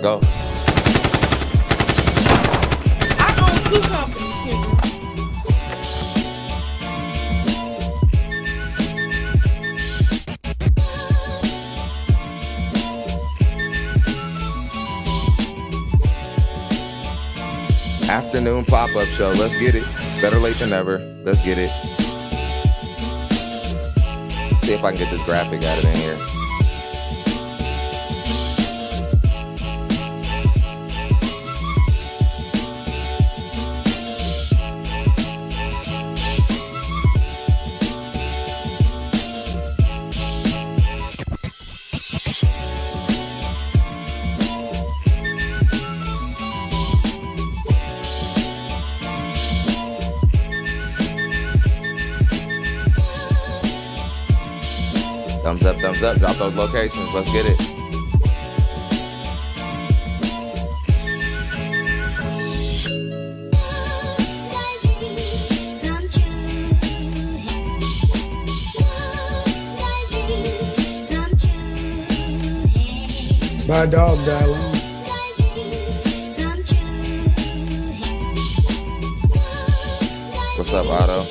Let's go. I own 2 companies, Kendra. Afternoon pop-up show. Let's get it. Better late than never. Let's get it. See if I can get this graphic out of in here. Thumbs up, thumbs up. Drop those locations. Let's get it. My dog died alone. What's up, Otto?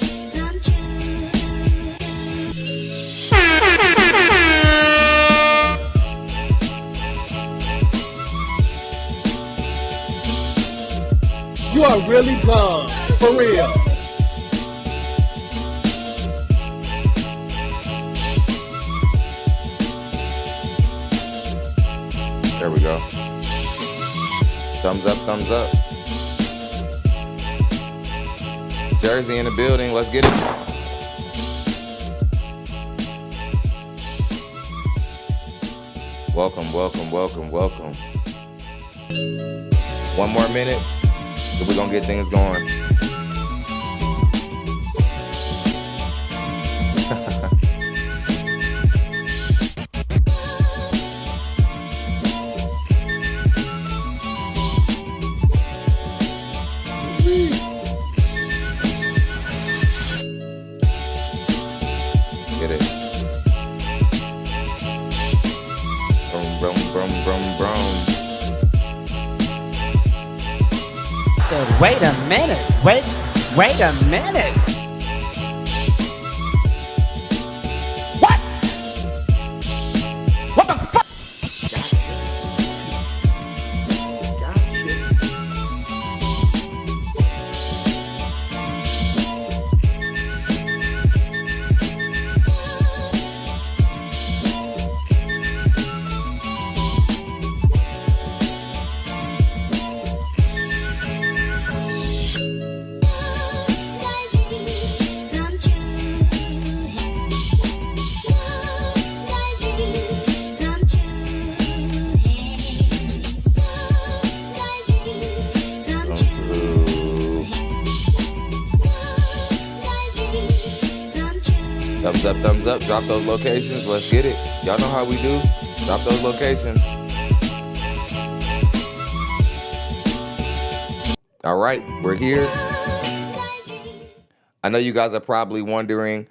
You are really gone, for real. There we go. Thumbs up, thumbs up. Jersey in the building. Let's get it. Welcome, welcome, welcome, welcome. One more minute, then we're gonna get things going. Get it. Brum, brum, brum, brum, brum. Said, wait a minute. Wait a minute. What? What the fuck? Thumbs up, thumbs up. Drop those locations. Let's get it. Y'all know how we do. Drop those locations. All right, we're here. I know you guys are probably wondering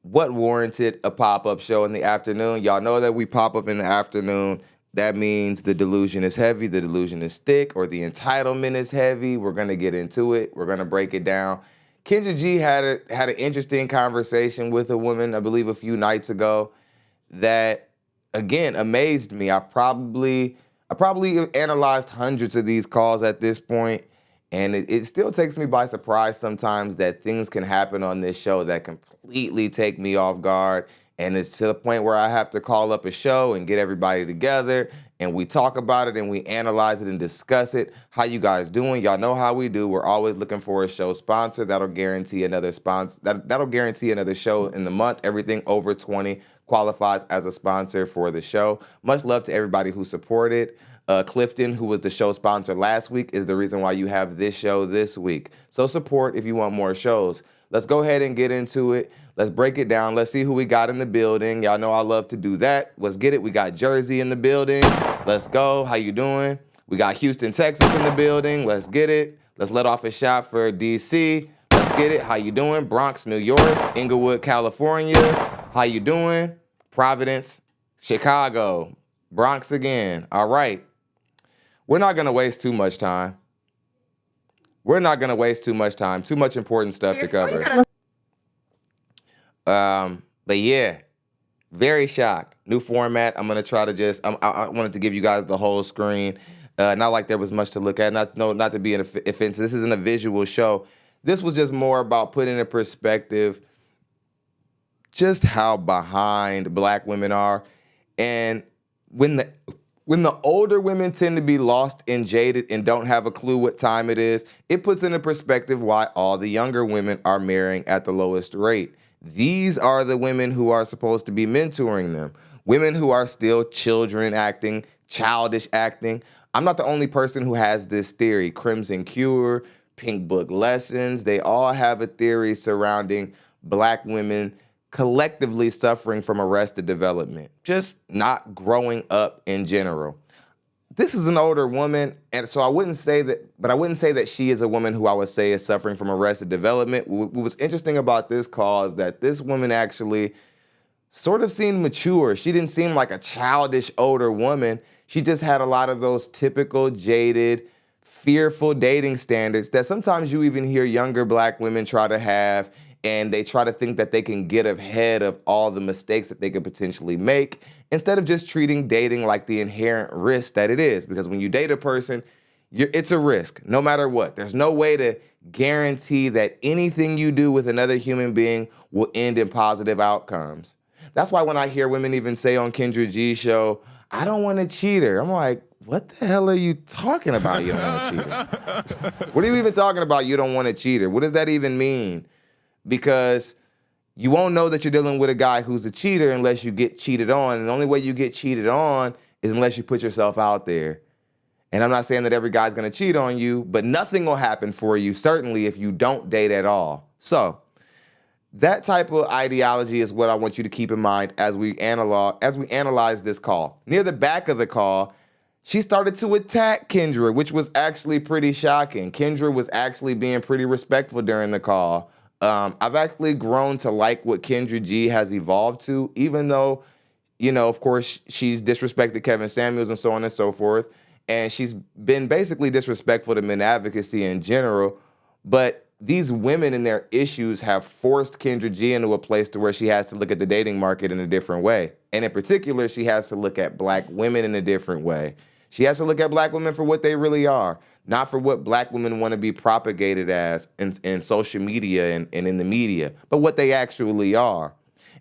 what warranted a pop-up show in the afternoon. Y'all know that we pop up in the afternoon. That means the delusion is heavy, the delusion is thick, or the entitlement is heavy. We're going to get into it. We're going to break it down. Kendra G had an interesting conversation with a woman, I believe a few nights ago, that, again, amazed me. I probably analyzed hundreds of these calls at this point, and it still takes me by surprise sometimes that things can happen on this show that completely take me off guard. And it's to the point where I have to call up a show and get everybody together and we talk about it and we analyze it and discuss it. How you guys doing? Y'all know how we do. We're always looking for a show sponsor. That'll guarantee another sponsor. That'll guarantee another show in the month. Everything over 20 qualifies as a sponsor for the show. Much love to everybody who supported. Clifton, who was the show sponsor last week, is the reason why you have this show this week. So support if you want more shows. Let's go ahead and get into it. Let's break it down. Let's see who we got in the building. Y'all know I love to do that. Let's get it. We got Jersey in the building. Let's go. How you doing? We got Houston, Texas in the building. Let's get it. Let's let off a shot for DC. Let's get it. How you doing? Bronx, New York. Inglewood, California. How you doing? Providence, Chicago. Bronx again. All right. We're not going to waste too much time. We're not going to waste too much time. Too much important stuff to Seriously, why you cover. gotta But yeah, very shocked. New format. I'm gonna try to just. I wanted to give you guys the whole screen. Not like there was much to look at. Not no, not to be an offense. This isn't a visual show. This was just more about putting in perspective just how behind Black women are, and when the when the older women tend to be lost and jaded and don't have a clue what time it is, it puts into perspective why all the younger women are marrying at the lowest rate. These are the women who are supposed to be mentoring them. Women who are still children acting, childish acting. I'm not the only person who has this theory. Crimson Cure, Pink Book Lessons, they all have a theory surrounding Black women collectively suffering from arrested development, just not growing up in general. This is an older woman, and so I wouldn't say that, but I wouldn't say that she is a woman who I would say is suffering from arrested development. What was interesting about this call is that this woman actually sort of seemed mature. She didn't seem like a childish older woman. She just had a lot of those typical jaded, fearful dating standards that sometimes you even hear younger Black women try to have, and they try to think that they can get ahead of all the mistakes that they could potentially make instead of just treating dating like the inherent risk that it is. Because when you date a person, it's a risk, no matter what. There's no way to guarantee that anything you do with another human being will end in positive outcomes. That's why when I hear women even say on Kendra G's show, I don't want to cheat her, I'm like, what the hell are you talking about? You don't want to cheat her? What are you even talking about? You don't want to cheat her? What does that even mean? Because you won't know that you're dealing with a guy who's a cheater unless you get cheated on. And the only way you get cheated on is unless you put yourself out there. And I'm not saying that every guy's going to cheat on you, but nothing will happen for you, certainly if you don't date at all. So that type of ideology is what I want you to keep in mind as we analyze this call. Near the back of the call, she started to attack Kendra, which was actually pretty shocking. Kendra was actually being pretty respectful during the call. I've actually grown to like what Kendra G has evolved to, even though, of course, she's disrespected Kevin Samuels and so on and so forth. And she's been basically disrespectful to men advocacy in general. But these women and their issues have forced Kendra G into a place to where she has to look at the dating market in a different way. And in particular, she has to look at Black women in a different way. She has to look at Black women for what they really are, not for what Black women want to be propagated as in social media and in the media, but what they actually are.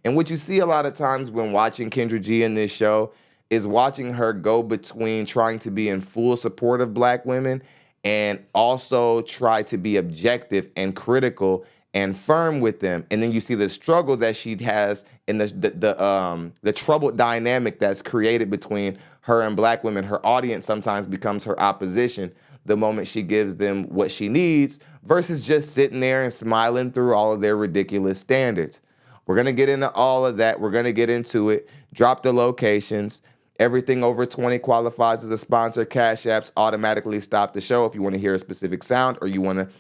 And what you see a lot of times when watching Kendra G in this show is watching her go between trying to be in full support of Black women and also try to be objective and critical and firm with them. And then you see the struggle that she has and the troubled dynamic that's created between her and Black women. Her audience sometimes becomes her opposition the moment she gives them what she needs versus just sitting there and smiling through all of their ridiculous standards. We're going to get into all of that. We're going to get into it. Drop the locations. Everything over 20 qualifies as a sponsor. Cash Apps automatically stop the show if you want to hear a specific sound or you want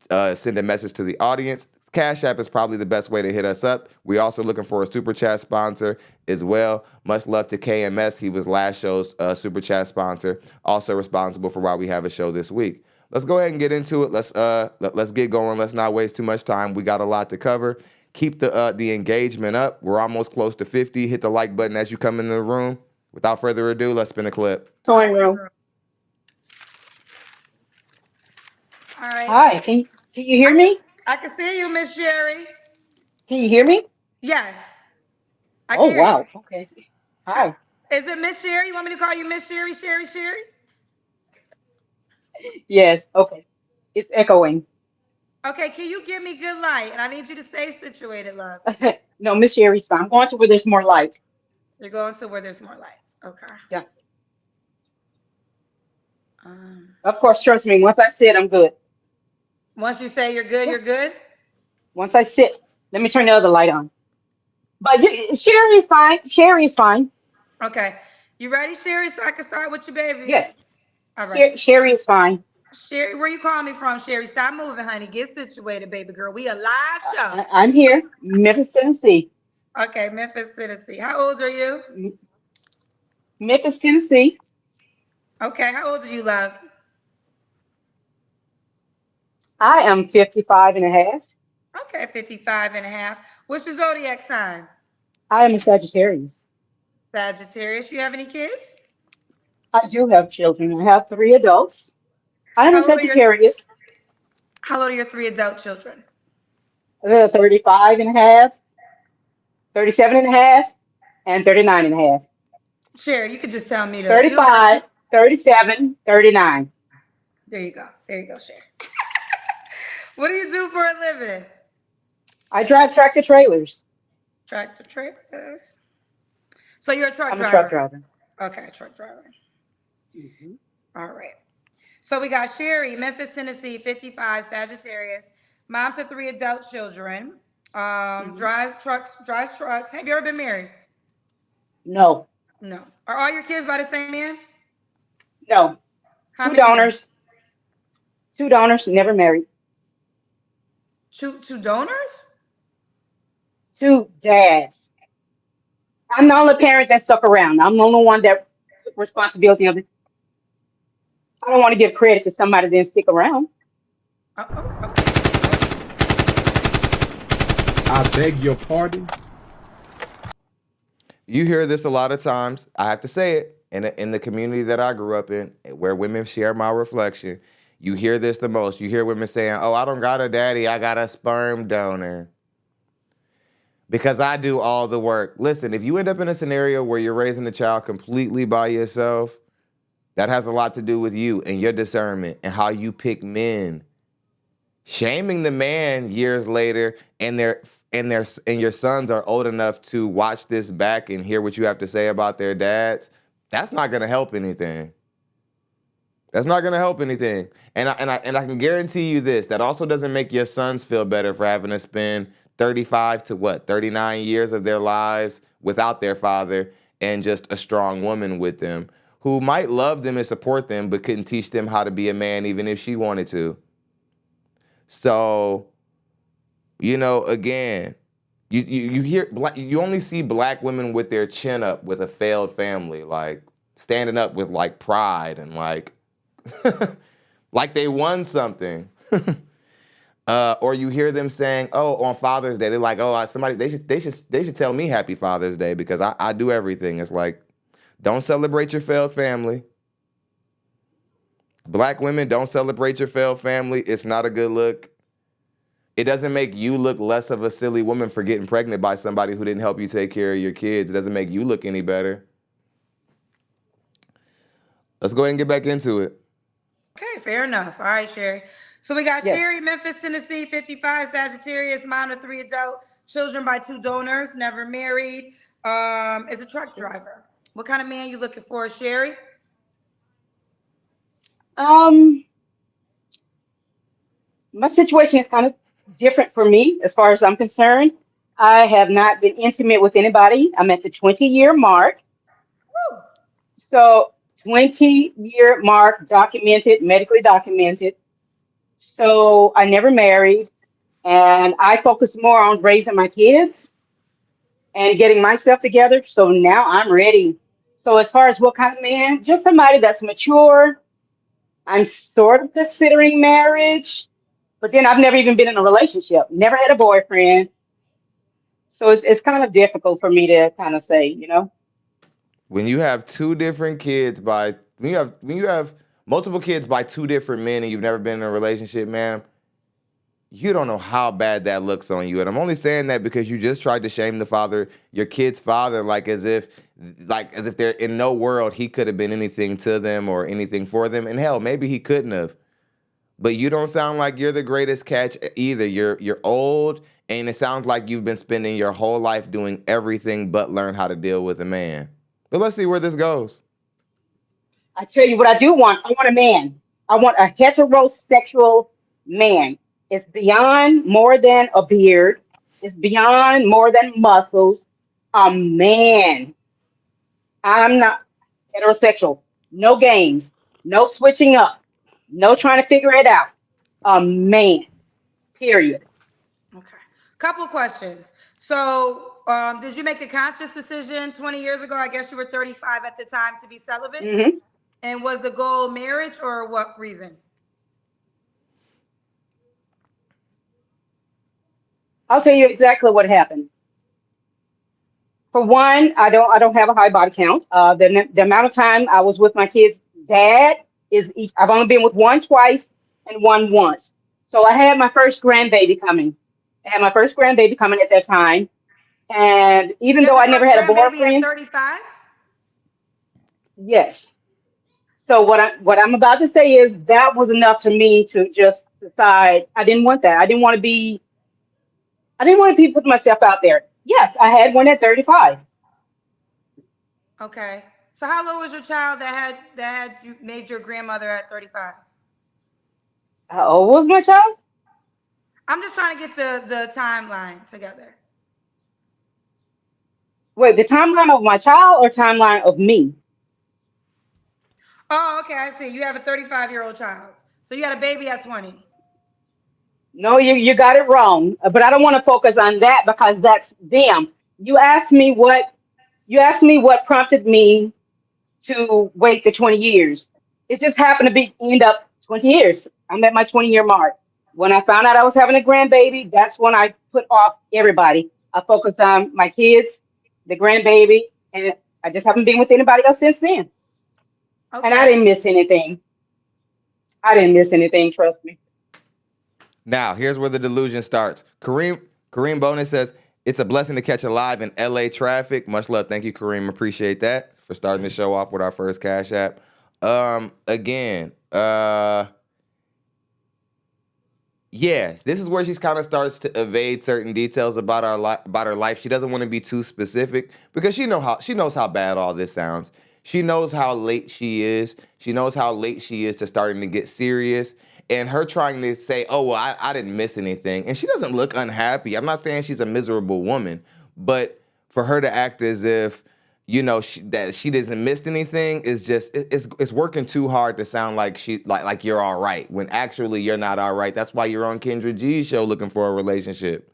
to send a message to the audience. Cash App is probably the best way to hit us up. We're also looking for a Super Chat sponsor as well. Much love to KMS. He was last show's Super Chat sponsor, also responsible for why we have a show this week. Let's go ahead and get into it. Let's get going. Let's not waste too much time. We got a lot to cover. Keep the engagement up. We're almost close to 50. Hit the like button as you come into the room. Without further ado, let's spin a clip. Sewing room. All right. Hi, can you hear me? I can see you, Miss Sherry. Can you hear me? Yes, I can Oh hear you. wow. Okay. Hi. Is it Miss Sherry? You want me to call you Miss Sherry, Sherry, Sherry? Yes. Okay. It's echoing. Okay, can you give me good light? And I need you to stay situated, love. No, Miss Sherry's fine. I'm going to where there's more light. You're going to where there's more lights. Okay. Yeah. Um, Of course, trust me. Once I sit, I'm good. Once you say you're good, Yeah. you're good? Once I sit, let me turn the other light on. But Sherry's fine. Sherry's fine. Okay. You ready, Sherry? So I can start with you, baby. Yes. All right. Sherry's fine. Sherry, where you calling me from, Sherry? Stop moving, honey. Get situated, baby girl. We a live show. I'm here, Memphis, Tennessee. Okay, Memphis, Tennessee. How old are you? M- Memphis, Tennessee. Okay, how old are you, love? I am 55 and a half. Okay, 55 and a half. What's your zodiac sign? I am a Sagittarius. Sagittarius. You have any kids? I do have children. I have three adults. I am a How old are your Sagittarius. How old are your three adult children? 35 and a half, 37 and a half, and 39 and a half. Sherry, you could just tell me to. You don't have. 35, 37, 39. There you go. There you go, Sherry. What do you do for a living? I drive tractor trailers. Tractor trailers. So you're a truck I'm a truck driver. driver. Okay, truck driver. Mhm. All right. So we got Sherry, Memphis, Tennessee, 55, Sagittarius, mom to three adult children, Mhm. drives trucks. Have you ever been married? No, No. Are all your kids by the same man? no. How Two many men? donors, two donors, never married. Two donors? Two dads. I'm the only parent that stuck around. I'm the only one that took responsibility of it. I don't want to give credit to somebody that didn't stick around. Okay. I beg your pardon. You hear this a lot of times. I have to say it. In the community that I grew up in, where women share my reflection, you hear this the most. You hear women saying, "Oh, I don't got a daddy. I got a sperm donor because I do all the work." Listen, if you end up in a scenario where you're raising a child completely by yourself, that has a lot to do with you and your discernment and how you pick men. Shaming the man years later, and your sons are old enough to watch this back and hear what you have to say about their dads. That's not going to help anything. That's not going to help anything. And I can guarantee you this: that also doesn't make your sons feel better for having to spend 35 to 39 years of their lives without their father and just a strong woman with them who might love them and support them, but couldn't teach them how to be a man even if she wanted to. So, again, you hear you only see black women with their chin up with a failed family, like standing up with like pride and like like they won something. Or you hear them saying, "Oh, on Father's Day," they're like, "Oh, somebody they should tell me Happy Father's Day because I do everything." It's like, don't celebrate your failed family. Black women, don't celebrate your failed family. It's not a good look. It doesn't make you look less of a silly woman for getting pregnant by somebody who didn't help you take care of your kids. It doesn't make you look any better. Let's go ahead and get back into it. Okay, fair enough. All right, Sherry. So we got Yes. Sherry, Memphis, Tennessee, 55, Sagittarius, mom of three adult children by two donors, never married, is a truck driver. What kind of man you looking for, Sherry? Um, my situation is kind of different for me as far as I'm concerned. I have not been intimate with anybody. I'm at the 20-year mark. Woo. So 20-year mark, documented, medically documented. So I never married, and I focused more on raising my kids and getting myself together. So now I'm ready. So as far as what kind of man, just somebody that's mature. I'm sort of considering marriage, but then I've never even been in a relationship, never had a boyfriend. So it's kind of difficult for me to kind of say. When you have two different kids by when you have multiple kids by two different men and you've never been in a relationship, man, you don't know how bad that looks on you. And I'm only saying that because you just tried to shame the father, your kid's father, like as if they're in no world he could have been anything to them or anything for them. And hell, maybe he couldn't have. But you don't sound like you're the greatest catch either. You're old, and it sounds like you've been spending your whole life doing everything but learn how to deal with a man. But let's see where this goes. I tell you what I do want. I want a man. I want a heterosexual man. It's beyond more than a beard. It's beyond more than muscles. A man. I'm not heterosexual. No games. No switching up. No trying to figure it out. A man. Period. Okay. Couple questions. So, did you make a conscious decision 20 years ago? I guess you were 35 at the time to be celibate. Hmm. And was the goal marriage or what reason? I'll tell you exactly what happened. For one, I don't have a high body count. The amount of time I was with my kids' dad is each. I've only been with one twice and one once. So I had my first grandbaby coming. I had my first grandbaby coming at that time, and even You had though your I never first had a grandbaby at boyfriend, 35? yes. So what I'm about to say is that was enough for me to just decide I didn't want that. I didn't want to be putting myself out there. Yes, I had one at 35. Okay. So how low was your child that had you made your grandmother at 35? How old was my child? I'm just trying to get the timeline together. Wait, the timeline of my child or timeline of me? Oh, okay, I see. You have a 35-year-old child. So you had a baby at 20. No, you got it wrong. But I don't want to focus on that because that's them. You asked me what prompted me to wait the 20 years. It just happened to be end up 20 years. I'm at my 20-year mark. When I found out I was having a grandbaby, that's when I put off everybody. I focused on my kids, the grandbaby, and I just haven't been with anybody else since then. And I Okay. didn't miss anything. I didn't miss anything, trust me. Now, here's where the delusion starts. Kareem Bonus says, it's a blessing to catch a live in LA traffic. Much love. Thank you, Kareem. Appreciate that for starting the show off with our first Cash App. Again, yeah, this is where she kind of starts to evade certain details about about her life. She doesn't want to be too specific because she knows how bad all this sounds. She knows how late she is. She knows how late she is to starting to get serious. And her trying to say, oh, well, I didn't miss anything. And she doesn't look unhappy. I'm not saying she's a miserable woman, but for her to act as if, that she doesn't miss anything is just, it's working too hard to sound like like you're all right when actually you're not all right. That's why you're on Kendra G's show looking for a relationship,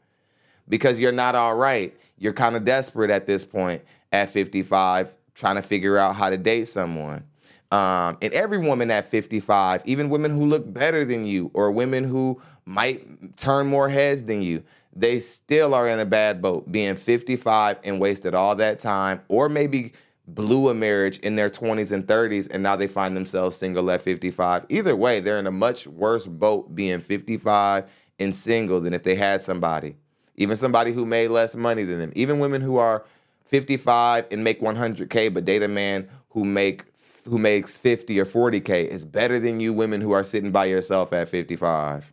because you're not all right. You're kind of desperate at this point at 55, trying to figure out how to date someone. And every woman at 55, even women who look better than you or women who might turn more heads than you, they still are in a bad boat being 55 and wasted all that time, or maybe blew a marriage in their 20s and 30s and now they find themselves single at 55. Either way, they're in a much worse boat being 55 and single than if they had somebody, even somebody who made less money than them. Even women who are 55 and make 100K but date a man who makes 50 or 40K is better than you women who are sitting by yourself at 55.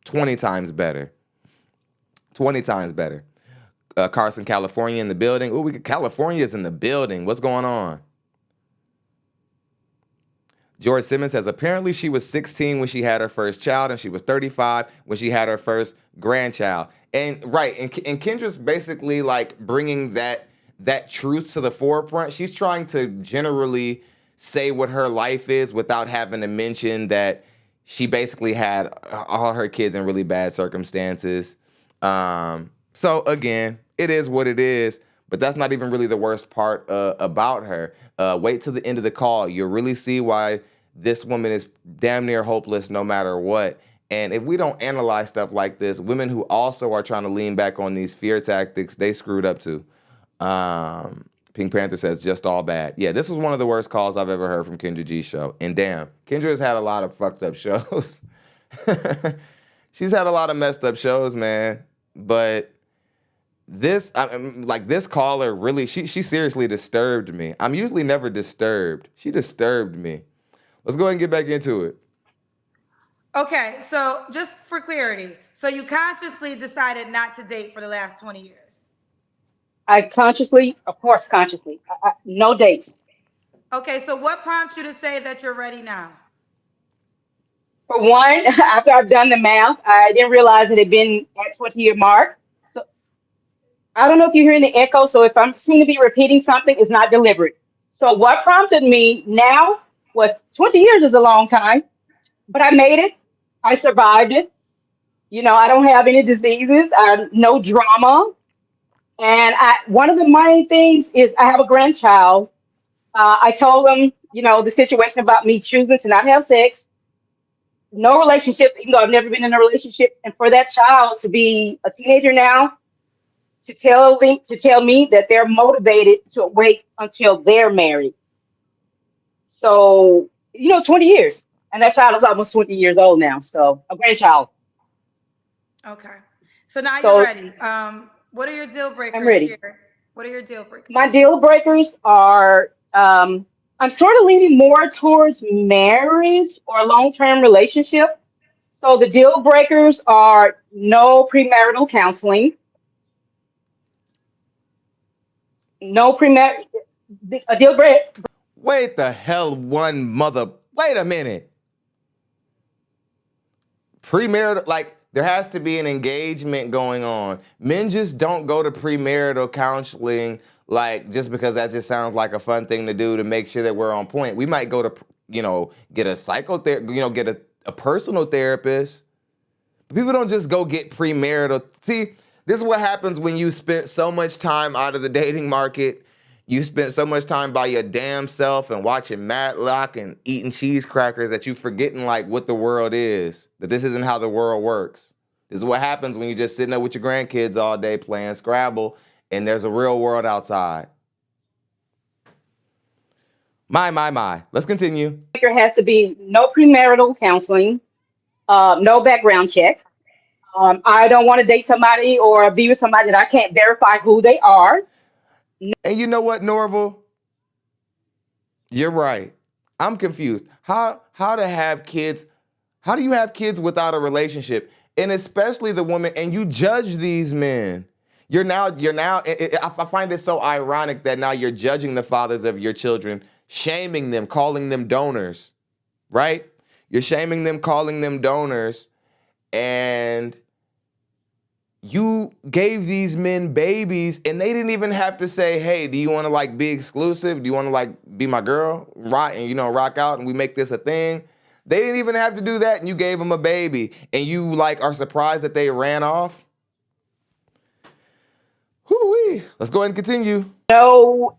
20 times better. 20 times better. Carson, California in the building. Oh, California's in the building. What's going on? George Simmons says, apparently she was 16 when she had her first child and she was 35 when she had her first grandchild. And right, and Kendra's basically like bringing that truth to the forefront. She's trying to generally say what her life is without having to mention that she basically had all her kids in really bad circumstances. So again, it is what it is, but that's not even really the worst part about her. Wait till the end of the call. You'll really see why this woman is damn near hopeless no matter what. And if we don't analyze stuff like this, women who also are trying to lean back on these fear tactics, they screwed up too. Pink Panther says, just all bad. Yeah, this was one of the worst calls I've ever heard from Kendra G's show. And damn, Kendra has had a lot of fucked up shows. She's had a lot of messed up shows, man. But this caller really, she seriously disturbed me. I'm usually never disturbed. She disturbed me. Let's go ahead and get back into it. Okay, so just for clarity, so you consciously decided not to date for the last 20 years. I consciously, of course, consciously, no dates. Okay, so what prompts you to say that you're ready now? For one, after I've done the math, I didn't realize it had been at 20-year mark. So I don't know if you're hearing the echo. So if I'm seem to be repeating something, it's not deliberate. So what prompted me now was 20 years is a long time, but I made it. I survived it. I don't have any diseases, no drama. And one of the main things is I have a grandchild. I told him the situation about me choosing to not have sex, no relationship, even though I've never been in a relationship, and for that child to be a teenager now, to tell me that they're motivated to wait until they're married. So, 20 years. And that child is almost 20 years old now. So a grandchild. Okay. So now you're So ready. What are your deal I'm breakers, ready. Sherry? What are your deal breakers? My deal breakers are I'm sort of leaning more towards marriage or long-term relationship. So the deal breakers are no premarital counseling, no premarital a deal break. Wait the hell one mother. Wait a minute. Premarital, like there has to be an engagement going on. Men just don't go to premarital counseling like just because that just sounds like a fun thing to do to make sure that we're on point. We might go to, get a psychotherapist, get a personal therapist. But people don't just go get premarital. See, this is what happens when you spent so much time out of the dating market. You spent so much time by your damn self and watching Matlock and eating cheese crackers that you forgetting like what the world is. That this isn't how the world works. This is what happens when you're just sitting up with your grandkids all day playing Scrabble and there's a real world outside. My. Let's continue. There has to be no premarital counseling, no background check. I don't want to date somebody or be with somebody that I can't verify who they are. And you know what, Norval? You're right. I'm confused. How to have kids? How do you have kids without a relationship? And especially the woman, and you judge these men. I find it so ironic that now you're judging the fathers of your children, shaming them, calling them donors, right? You're shaming them, calling them donors, and you gave these men babies and they didn't even have to say, hey, do you want to like be exclusive? Do you want to like be my girl? Rock and rock out and we make this a thing? They didn't even have to do that and you gave them a baby and you like are surprised that they ran off? Whoo-wee. Let's go ahead and continue. No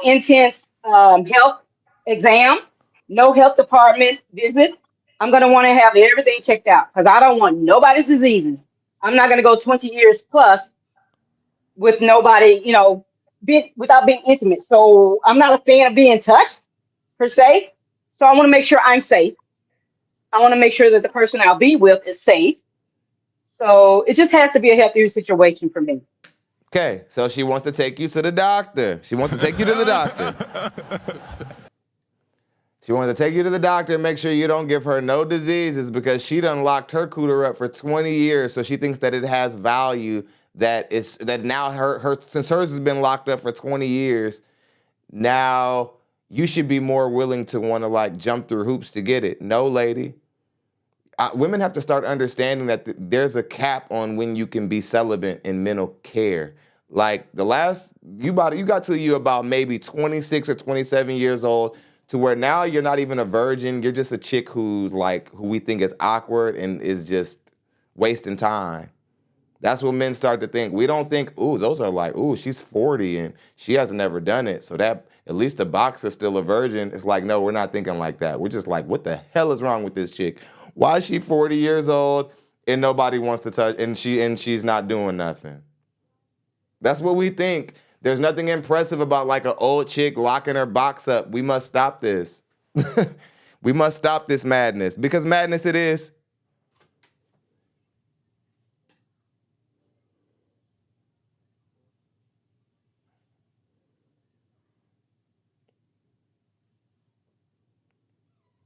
intense health exam, no health department visit. I'm going to want to have everything checked out because I don't want nobody's diseases. I'm not going to go 20 years plus with nobody, without being intimate. So I'm not a fan of being touched per se. So I want to make sure I'm safe. I want to make sure that the person I'll be with is safe. So it just has to be a healthier situation for me. Okay, so she wants to take you to the doctor. She wants to take you to the doctor. She wants to take you to the doctor and make sure you don't give her no diseases because she done locked her cooter up for 20 years, so she thinks that it has value that now her since hers has been locked up for 20 years, now you should be more willing to want to like jump through hoops to get it. No, lady. Women have to start understanding that there's a cap on when you can be celibate in mental care. Like you got to you about maybe 26 or 27 years old to where now you're not even a virgin. You're just a chick who we think is awkward and is just wasting time. That's what men start to think. We don't think, ooh, those are like, ooh, she's 40 and she hasn't ever done it. So that at least the box is still a virgin. It's like, no, we're not thinking like that. We're just like, what the hell is wrong with this chick? Why is she 40 years old and nobody wants to touch and she's not doing nothing? That's what we think. There's nothing impressive about like an old chick locking her box up. We must stop this. We must stop this madness because madness it is.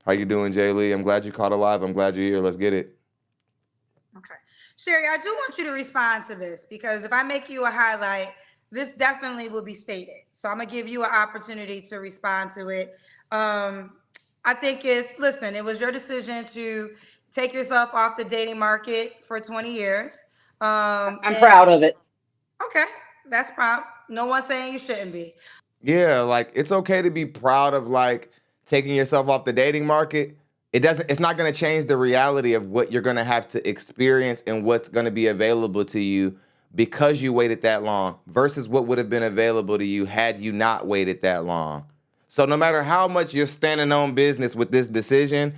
How you doing, Jay Lee? I'm glad you caught alive. I'm glad you're here. Let's get it. Okay. Sherry, I do want you to respond to this because if I make you a highlight, this definitely will be stated. So I'm going to give you an opportunity to respond to it. I think listen, it was your decision to take yourself off the dating market for 20 years. I'm proud of it. Okay, that's proud. No one's saying you shouldn't be. Yeah, like it's okay to be proud of like taking yourself off the dating market. It's not going to change the reality of what you're going to have to experience and what's going to be available to you because you waited that long versus what would have been available to you had you not waited that long. So no matter how much you're standing on business with this decision,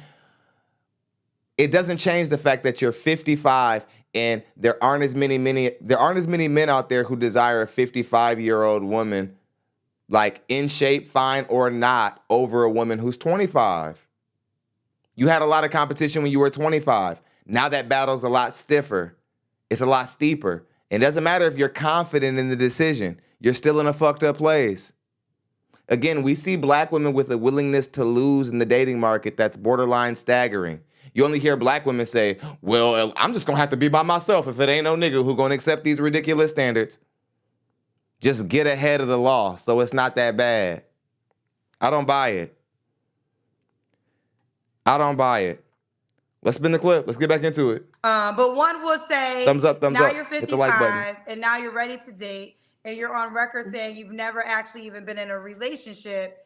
it doesn't change the fact that you're 55 and there aren't as many men out there who desire a 55-year-old woman, like in shape, fine or not, over a woman who's 25. You had a lot of competition when you were 25. Now that battle's a lot stiffer. It's a lot steeper. It doesn't matter if you're confident in the decision. You're still in a fucked up place. Again, we see black women with a willingness to lose in the dating market that's borderline staggering. You only hear black women say, well, I'm just going to have to be by myself if it ain't no nigga who going to accept these ridiculous standards. Just get ahead of the law so it's not that bad. I don't buy it. I don't buy it. Let's spin the clip. Let's get back into it. But one would say, thumbs up, thumbs now up. you're Hit the like 55 button. and now you're ready to date and you're on record saying you've never actually even been in a relationship.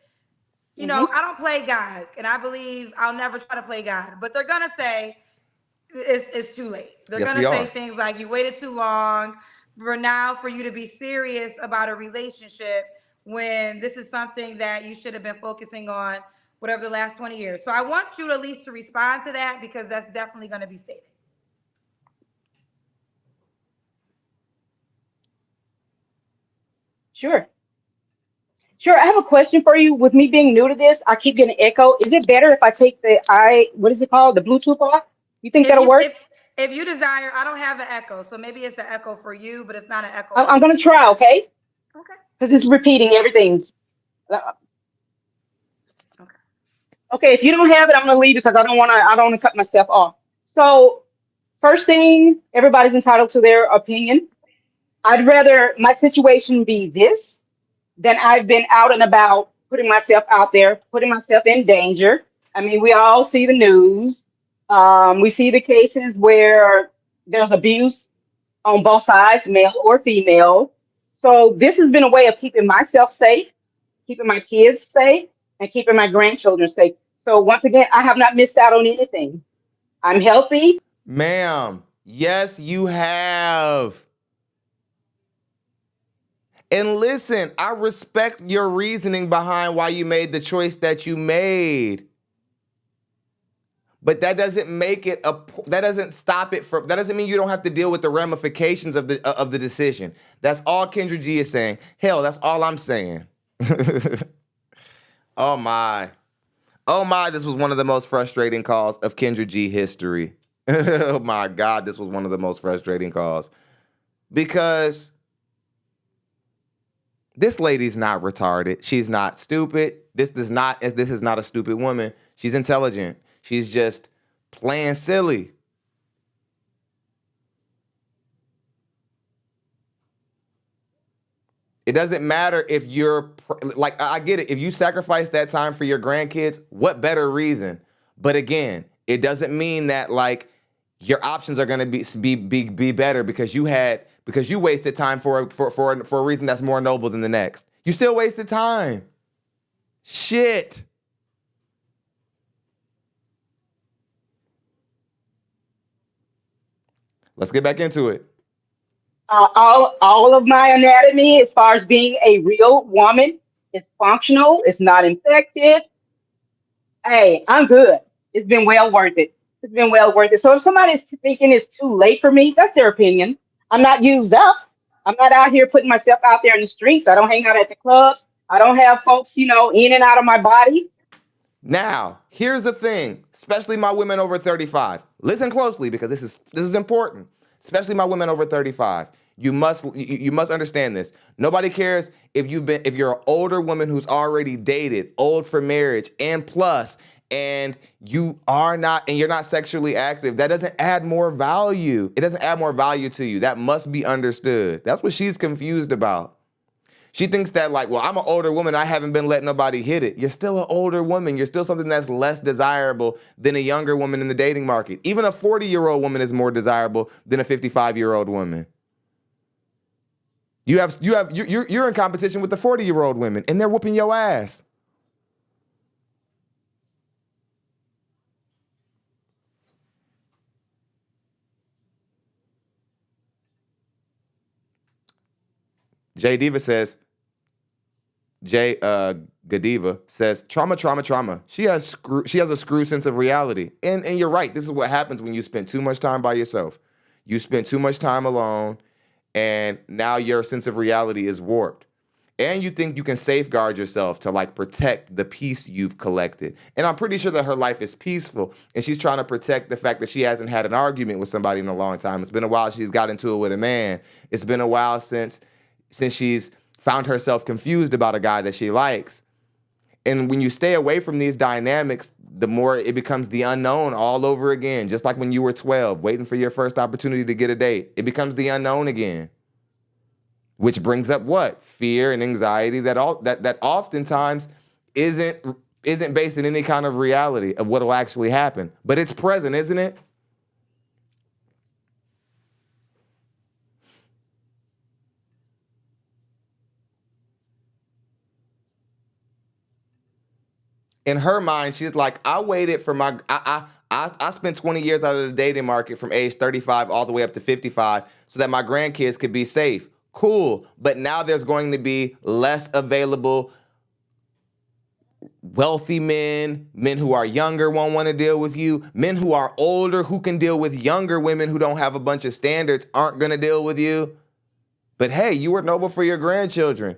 You know, I don't play God, and I believe I'll never try to play God, but they're going to say it's too late. They're Yes, going to we say are. things like you waited too long for you to be serious about a relationship when this is something that you should have been focusing on whatever the last 20 years. So I want you at least to respond to that because that's definitely going to be stated. Sure. Sure. I have a question for you. With me being new to this, I keep getting echo. Is it better if I take what is it called? The Bluetooth off? You think If that'll you work? if you desire, I don't have an echo, so maybe it's an echo for you, but it's not an echo I'm, for I'm me. going to try, okay? Okay. Because it's repeating everything. Uh, Okay. Okay, if you don't have it, I'm going to leave because I don't want to cut myself off. So, first thing, everybody's entitled to their opinion. I'd rather my situation be this than I've been out and about putting myself out there, putting myself in danger. I mean, we all see the news. We see the cases where there's abuse on both sides, male or female. So this has been a way of keeping myself safe, keeping my kids safe, and keeping my grandchildren safe. So once again, I have not missed out on anything. I'm healthy. Ma'am, yes, you have. And listen, I respect your reasoning behind why you made the choice that you made. But that doesn't make it that doesn't stop it from, that doesn't mean you don't have to deal with the ramifications of the decision. That's all Kendra G is saying. Hell, that's all I'm saying. Oh my. Oh my, this was one of the most frustrating calls of Kendra G history. Oh my God, this was one of the most frustrating calls. Because this lady's not retarded. She's not stupid. This is not a stupid woman. She's intelligent. She's just playing silly. It doesn't matter if you're like, I get it. If you sacrifice that time for your grandkids, what better reason? But again, it doesn't mean that like your options are going to be better because you wasted time for a reason that's more noble than the next. You still wasted time. Shit. Let's get back into it. All of my anatomy, as far as being a real woman, is functional. It's not infected. Hey, I'm good. It's been well worth it. It's been well worth it. So if somebody's thinking it's too late for me, that's their opinion. I'm not used up. I'm not out here putting myself out there in the streets. I don't hang out at the clubs. I don't have folks, in and out of my body. Now, here's the thing, especially my women over 35. Listen closely because this is important. Especially my women over 35. You must understand this. Nobody cares if you're an older woman who's already dated, old for marriage, and plus, and you're not sexually active. That doesn't add more value. It doesn't add more value to you. That must be understood. That's what she's confused about. She thinks that like, well, I'm an older woman. I haven't been letting nobody hit it. You're still an older woman. You're still something that's less desirable than a younger woman in the dating market. Even a 40-year-old woman is more desirable than a 55-year-old woman. You're in competition with the 40-year-old women, and they're whooping your ass. Jay Diva says, Jay, Godiva says, trauma, trauma, trauma. She has a screw sense of reality. And you're right. This is what happens when you spend too much time by yourself. You spend too much time alone, and now your sense of reality is warped. And you think you can safeguard yourself to like protect the peace you've collected. And I'm pretty sure that her life is peaceful, and she's trying to protect the fact that she hasn't had an argument with somebody in a long time. It's been a while she's got into it with a man. It's been a while since she's found herself confused about a guy that she likes. And when you stay away from these dynamics, the more it becomes the unknown all over again. Just like when you were 12, waiting for your first opportunity to get a date. It becomes the unknown again. Which brings up what? Fear and anxiety that oftentimes isn't based in any kind of reality of what will actually happen. But it's present, isn't it? In her mind, she's like, I waited for I spent 20 years out of the dating market from age 35 all the way up to 55 so that my grandkids could be safe. Cool, but now there's going to be less available wealthy men who are younger won't want to deal with you, men who are older who can deal with younger women who don't have a bunch of standards aren't going to deal with you. But hey, you were noble for your grandchildren.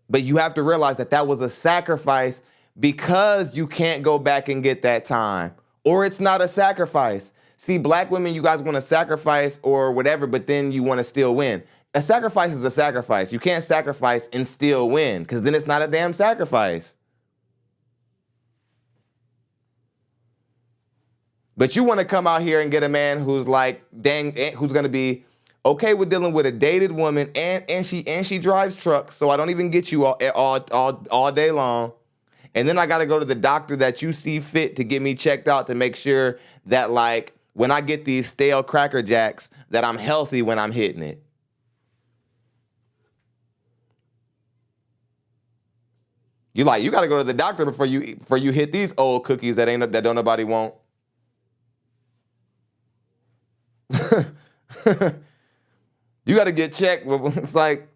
But you have to realize that was a sacrifice because you can't go back and get that time. Or it's not a sacrifice. See, black women, you guys want to sacrifice or whatever, but then you want to still win. A sacrifice is a sacrifice. You can't sacrifice and still win, because then it's not a damn sacrifice. But you want to come out here and get a man who's like, who's going to be okay with dealing with a dated woman and she drives trucks, so I don't even get you all day long. And then I got to go to the doctor that you see fit to get me checked out to make sure that, like, when I get these stale Cracker Jacks, that I'm healthy when I'm hitting it. You got to go to the doctor before you hit these old cookies that don't nobody want. You got to get checked. It's like,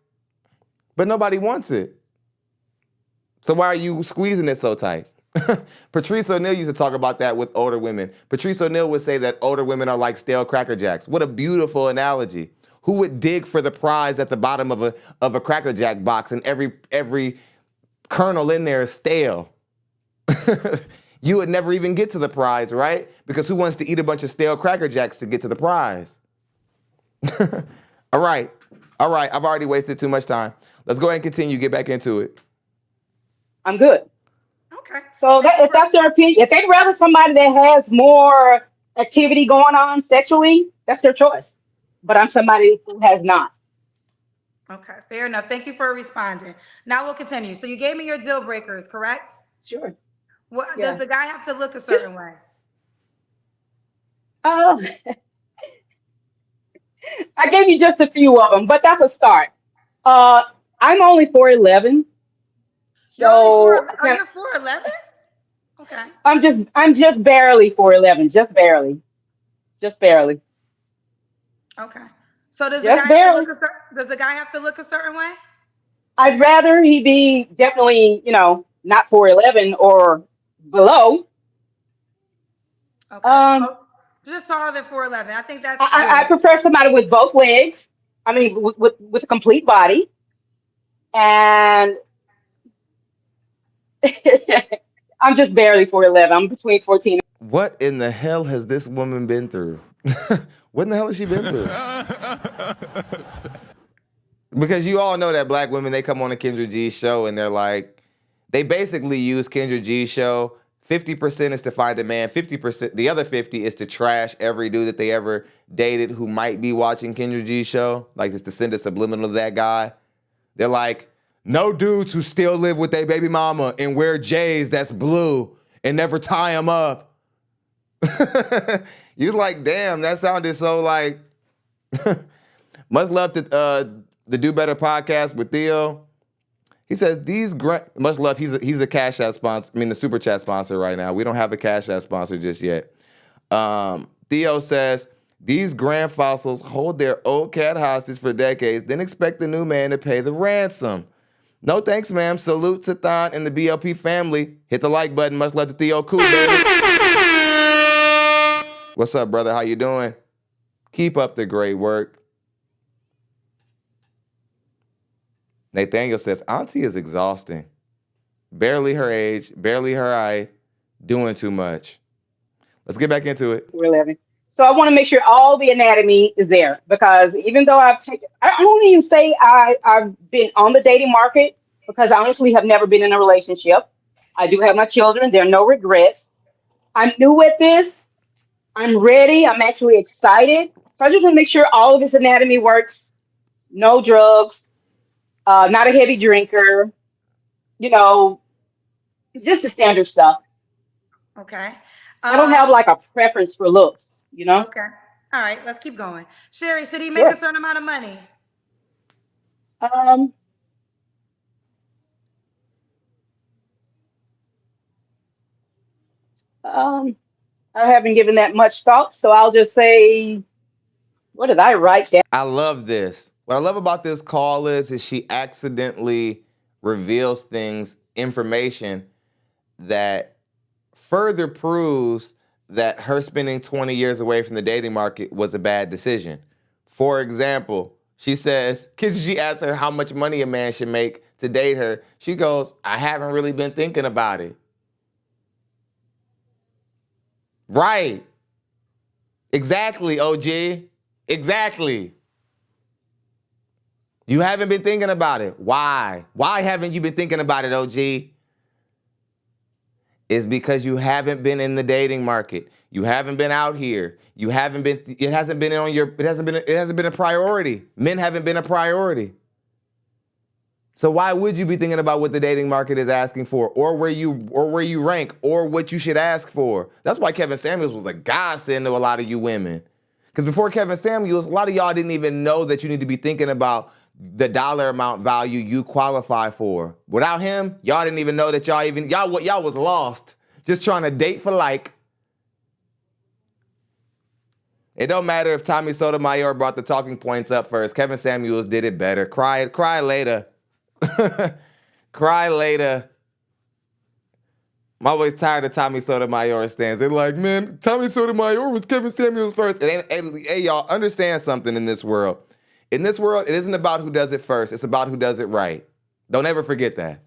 but nobody wants it. So why are you squeezing it so tight? Patrice O'Neal used to talk about that with older women. Patrice O'Neal would say that older women are like stale Cracker Jacks. What a beautiful analogy. Who would dig for the prize at the bottom of a Cracker Jack box and every kernel in there is stale? You would never even get to the prize, right? Because who wants to eat a bunch of stale Cracker Jacks to get to the prize? All right. I've already wasted too much time. Let's go ahead and continue. Get back into it. I'm good. Okay. So if that's their opinion, if they'd rather somebody that has more activity going on sexually, that's their choice. But I'm somebody who has not. Okay, fair enough. Thank you for responding. Now we'll continue. So you gave me your deal breakers, correct? Sure. What Yeah. does the guy have to look a certain way? I gave you just a few of them, but that's a start. I'm only 4'11", so you're 4'11"? Okay. I'm just barely 4'11", just barely. Okay. So does Just the guy have to look a certain way? I'd rather he be definitely, not 4'11" or below. Okay. Just taller than 4'11". I think that's. I prefer somebody with both legs. I mean, with a complete body, and I'm just barely 4'11". I'm between 14. What in the hell has this woman been through? What in the hell has she been through? Because you all know that black women, they come on a Kendra G show and they're like, they basically use Kendra G's show. 50% is to find a man. 50%, the other 50 is to trash every dude that they ever dated who might be watching Kendra G's show. Like, it's to send a subliminal to that guy. They're like, no dudes who still live with their baby mama and wear J's that's blue and never tie them up. You're like, damn, that sounded so like. Much love to the Do Better podcast with Theo. He says much love. He's a CASHAPP sponsor. I mean, the Super Chat sponsor right now. We don't have a CASHAPP sponsor just yet. Theo says these grand fossils hold their old cat hostage for decades, then expect the new man to pay the ransom. No thanks, ma'am. Salute to Thon and the BLP family. Hit the like button. Much love to Theo Cool, baby. What's up, brother? How you doing? Keep up the great work. Nathaniel says, Auntie is exhausting. Barely her age, barely her height, doing too much. Let's get back into it. We're 11. So I want to make sure all the anatomy is there because even though I don't even say I've been on the dating market because I honestly have never been in a relationship. I do have my children. There are no regrets. I'm new at this. I'm ready. I'm actually excited. So I just want to make sure all of this anatomy works. No drugs, not a heavy drinker, you know, just the standard stuff. Okay. I don't have like a preference for looks, you know? Okay. All right, let's keep going. Sherry, should he make a Sure. certain amount of money? Um, um, I haven't given that much thought, so I'll just say, what did I write down? I love this. What I love about this call is she accidentally reveals things, information that further proves that her spending 20 years away from the dating market was a bad decision. For example, she says, Kendra G asks her how much money a man should make to date her. She goes, I haven't really been thinking about it. Right. Exactly, OG. Exactly. You haven't been thinking about it. Why? Why haven't you been thinking about it, OG? It's because you haven't been in the dating market. You haven't been out here. You haven't been, it hasn't been a priority. Men haven't been a priority. So why would you be thinking about what the dating market is asking for, or where you rank, or what you should ask for? That's why Kevin Samuels was a godsend to a lot of you women. Because before Kevin Samuels, a lot of y'all didn't even know that you need to be thinking about the dollar amount value you qualify for. Without him, y'all didn't even know that y'all was lost, just trying to date for like. It don't matter if Tommy Sotomayor brought the talking points up first. Kevin Samuels did it better. Cry later. Cry later. I'm always tired of Tommy Sotomayor stands. They're like, man, Tommy Sotomayor was Kevin Samuels first. Hey, y'all, understand something in this world. In this world, it isn't about who does it first. It's about who does it right. Don't ever forget that.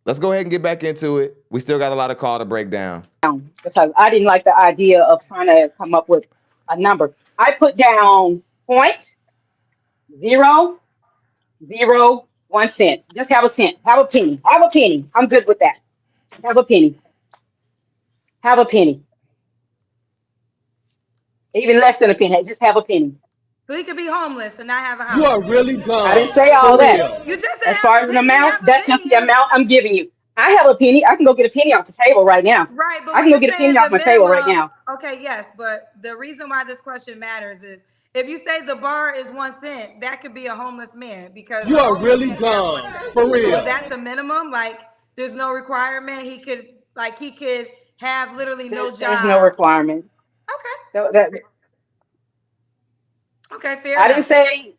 Let's go ahead and get back into it. We still got a lot of call to break down. Because I didn't like the idea of trying to come up with a number. I put down 0.001 cent. Just have a cent. Have a penny. Have a penny. I'm good with that. Have a penny. Have a penny. Even less than a penny. Just have a penny. So he could be homeless and not have a You are house. really dumb. I didn't say For all that. real. You just said As have far a as an penny. amount, Have a that's just penny the is amount I'm giving you. I have a penny. I can go get a penny off the table right now. right. But I when can go you get a say penny the off my table right minimum, now. okay, yes. But the reason why this question matters is if you say the bar is 1 cent, that could be a homeless man because You a are homeless really man can have dumb. 1 cent. For So is real. that the minimum? Like, there's no requirement. He could have literally no There's no job. requirement. Okay. So that, Okay. Fair I didn't enough. say,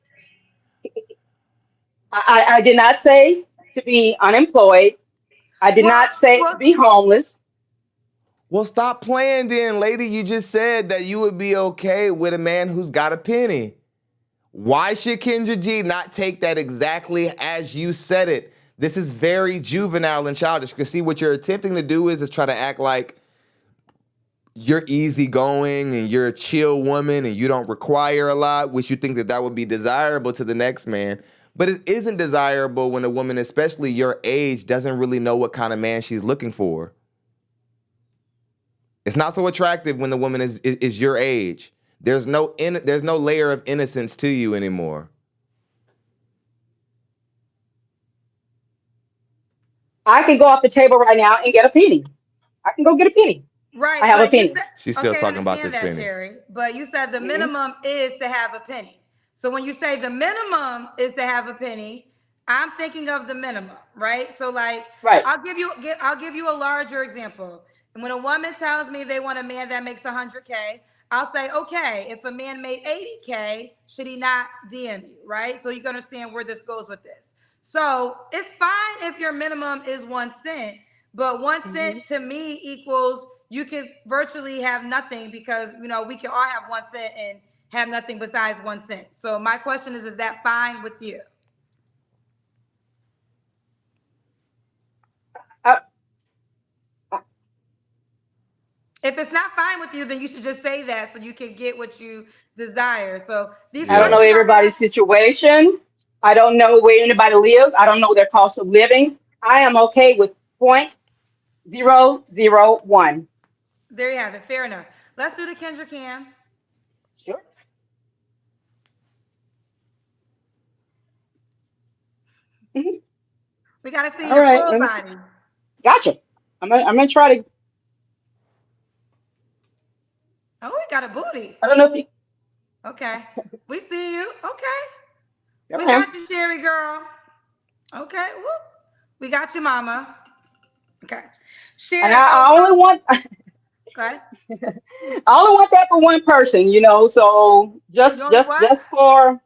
I did not say to be unemployed. I did Well, not say to well, be homeless. Well, stop playing then, lady. You just said that you would be okay with a man who's got a penny. Why should Kendra G not take that exactly as you said it? This is very juvenile and childish. Because see, what you're attempting to do is try to act like you're easygoing and you're a chill woman and you don't require a lot, which you think that would be desirable to the next man. But it isn't desirable when a woman, especially your age, doesn't really know what kind of man she's looking for. It's not so attractive when the woman is your age. There's no layer of innocence to you anymore. I can go off the table right now and get a penny. I can go get a penny. right. I have a But you penny. said, She's still okay, I talking about understand this that, penny. Sherry. But you said the Hmm. minimum is to have a penny. So when you say the minimum is to have a penny, I'm thinking of the minimum, right? So like, Right. I'll give you a larger example. And when a woman tells me they want a man that makes 100K, I'll say, okay, if a man made 80K, should he not DM you, right? So you can understand where this goes with this. So it's fine if your minimum is 1 cent, but 1 cent to me equals you could virtually have nothing because, we can all have 1 cent and have nothing besides 1 cent. So my question is that fine with you? I, I If it's not fine with you, then you should just say that so you can get what you desire. So these I don't Yeah. know questions are everybody's asked. situation. I don't know where anybody lives. I don't know their cost of living. I am okay with 0.001. There you have it. Fair enough. Let's do the Kendra Cam. Sure. Mhm. We got to see All your right. full Let me see. body. Gotcha. I'm gonna try to. Oh, we got a booty. I don't know if you. Okay. We see you. Okay. Yes, We ma'am. got you, Sherry girl. Okay. Whoop. We got you, mama. Okay. And Sherry. Oh, I so only want. go ahead. I only want that for one person. So You just only just what? just for.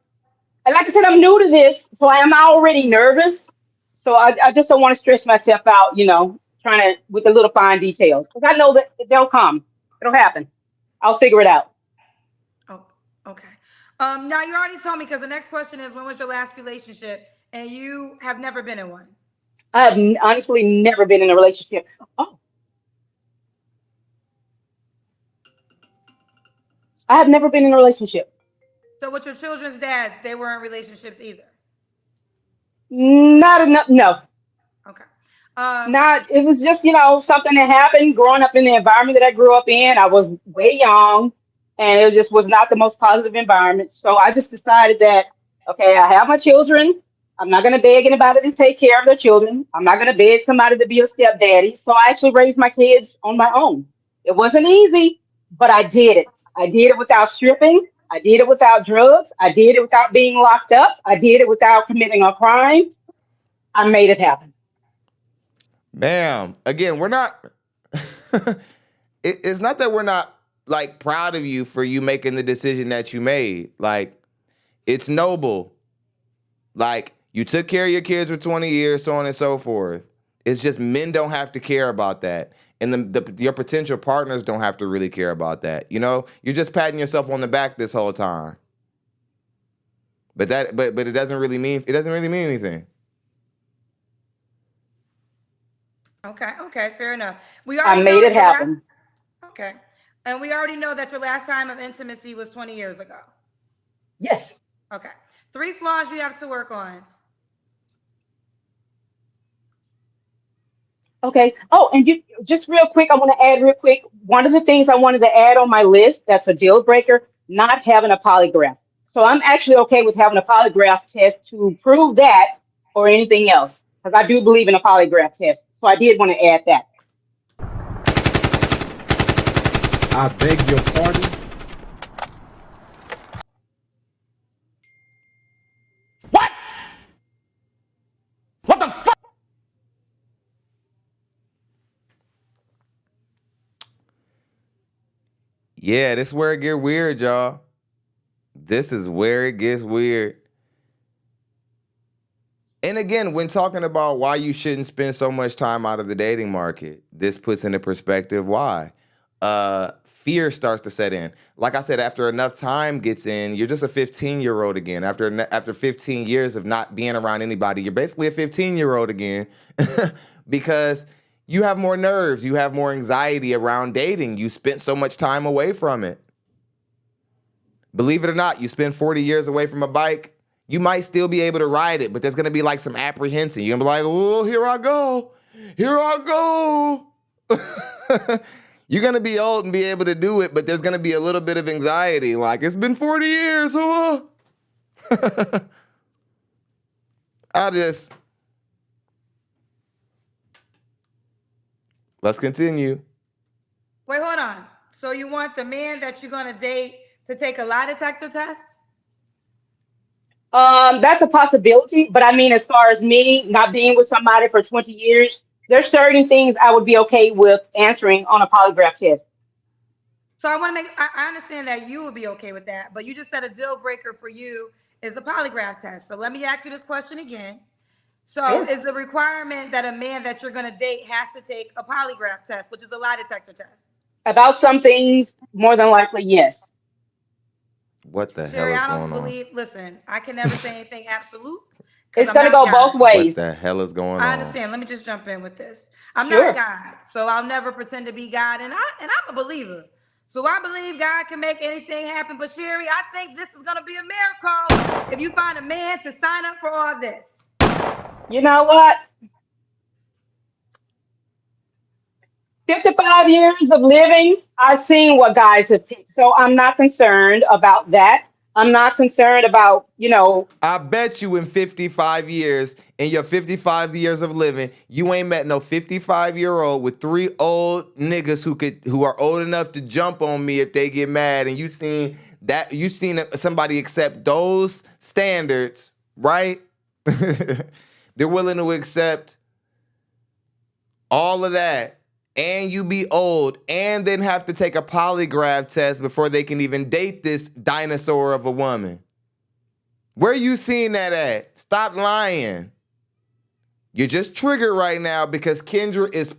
And like I said, I'm new to this, so I am already nervous. So I just don't want to stress myself out. Trying to with the little fine details because I know that they'll come. It'll happen. I'll figure it out. Oh, okay. Now you already told me because the next question is when was your last relationship, and you have never been in one. I have honestly never been in a relationship. Oh, I have never been in a relationship. So with your children's dads, they weren't relationships either. Not enough. No, Okay. Um, not. It was just something that happened growing up in the environment that I grew up in. I was way young, and it just was not the most positive environment. So I just decided that okay, I have my children. I'm not going to beg anybody to take care of their children. I'm not going to beg somebody to be a stepdaddy. So I actually raised my kids on my own. It wasn't easy, but I did it. I did it without stripping. I did it without drugs. I did it without being locked up. I did it without committing a crime. I made it happen. Bam. Again, we're not. It's not that we're not like proud of you for you making the decision that you made. Like, it's noble. Like, you took care of your kids for 20 years, so on and so forth. It's just men don't have to care about that. And your potential partners don't have to really care about that. You're just patting yourself on the back this whole time. But it doesn't really mean anything. okay. Okay. Fair enough. We I already know made it that your last. happen. Okay. And we already know that your last time of intimacy was 20 years ago. Yes. Okay. 3 flaws you have to work on. Okay. Oh, and you just real quick, I want to add real quick. One of the things I wanted to add on my list that's a deal breaker, not having a polygraph. So I'm actually okay with having a polygraph test to prove that or anything else, because I do believe in a polygraph test. So I did want to add that. I beg your pardon. What? What the fuck? Yeah, this is where it get weird, y'all. This is where it gets weird. And again, when talking about why you shouldn't spend so much time out of the dating market, this puts into perspective why. Fear starts to set in. Like I said, after enough time gets in, you're just a 15-year-old again. After 15 years of not being around anybody, you're basically a 15-year-old again because you have more nerves, you have more anxiety around dating. You spent so much time away from it. Believe it or not, you spend 40 years away from a bike, you might still be able to ride it, but there's going to be like some apprehension. You're going to be like, oh, here I go. Here I go. You're going to be old and be able to do it, but there's going to be a little bit of anxiety. Like, it's been 40 years. Let's continue. Wait, hold on. So you want the man that you're going to date to take a lie detector test? That's a possibility, but I mean, as far as me not being with somebody for 20 years, there's certain things I would be okay with answering on a polygraph test. So I want to make, I understand that you would be okay with that, but you just said a deal breaker for you is a polygraph test. So let me ask you this question again. So Sure. is the requirement that a man that you're going to date has to take a polygraph test, which is a lie detector test? About some things, more than likely, yes. What the hell Sherry, is I going don't on? believe, listen, I can never say anything absolute because It's I'm going to not go both God. What ways. the hell is going I on? understand. Let me just jump in with this. I'm not Sure. God, so I'll never pretend to be God, and I'm a believer. So I believe God can make anything happen. But Sherry, I think this is gonna be a miracle if you find a man to sign up for all this. You know what? 55 years of living, I've seen what guys have picked. So I'm not concerned about that. I'm not concerned about, I bet you in 55 years, in your 55 years of living, you ain't met no 55-year-old with three old niggas who are old enough to jump on me if they get mad. And you seen somebody accept those standards, right? They're willing to accept all of that, and you be old, and then have to take a polygraph test before they can even date this dinosaur of a woman. Where you seeing that at? Stop lying. You're just triggered right now because Kendra is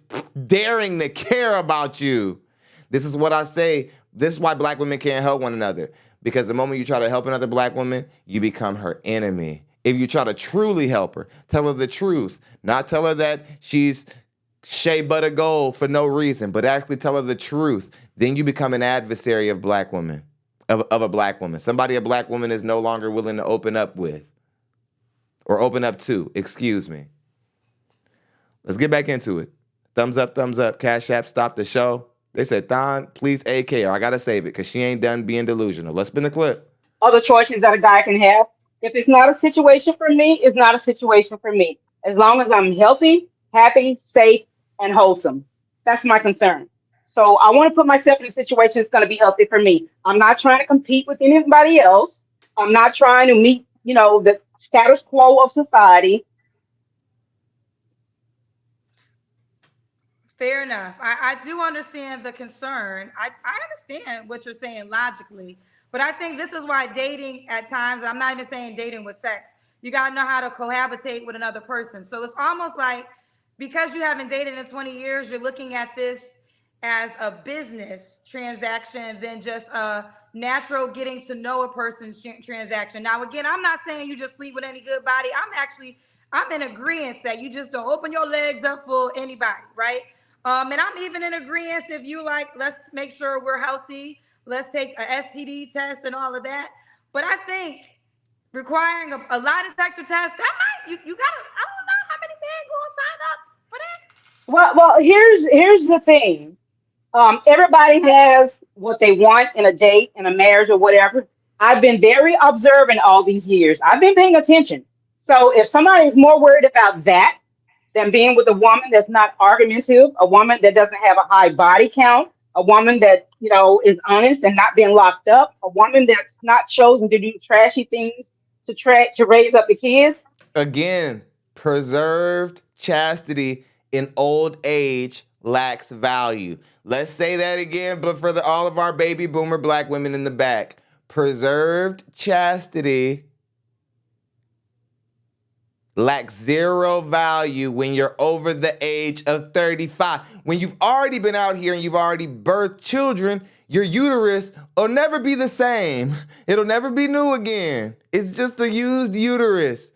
daring to care about you. This is what I say. This is why black women can't help one another. Because the moment you try to help another black woman, you become her enemy. If you try to truly help her, tell her the truth. Not tell her that she's shea butter gold for no reason, but actually tell her the truth. Then you become an adversary of black women, of a black woman. Somebody a black woman is no longer willing to open up with. Or open up to, excuse me. Let's get back into it. Thumbs up, Cash App, stop the show. They said, Thon, please AK her. I gotta save it because she ain't done being delusional. Let's spin the clip. Other choices that a guy can have. If it's not a situation for me, it's not a situation for me. As long as I'm healthy, happy, safe, and wholesome. That's my concern. So I want to put myself in a situation that's going to be healthy for me. I'm not trying to compete with anybody else. I'm not trying to meet, the status quo of society. Fair enough. I do understand the concern. I understand what you're saying logically, but I think this is why dating at times, I'm not even saying dating with sex, you got to know how to cohabitate with another person. So it's almost like because you haven't dated in 20 years, you're looking at this as a business transaction than just a natural getting to know a person's transaction. Now, again, I'm not saying you just sleep with any good body. I'm in agreement that you just don't open your legs up for anybody, right? And I'm even in agreement if you like, let's make sure we're healthy. Let's take a STD test and all of that. But I think requiring a lie detector test, that might, you gotta, I don't know how many men gonna sign up for that. Well, here's the thing. Everybody has what they want in a date, in a marriage, or whatever. I've been very observant all these years. I've been paying attention. So if somebody is more worried about that than being with a woman that's not argumentative, a woman that doesn't have a high body count, a woman that is honest and not being locked up, a woman that's not chosen to do trashy things to raise up the kids. Again, preserved chastity in old age lacks value. Let's say that again, but for all of our baby boomer black women in the back. Preserved chastity lacks zero value when you're over the age of 35. When you've already been out here and you've already birthed children, your uterus will never be the same. It'll never be new again. It's just a used uterus.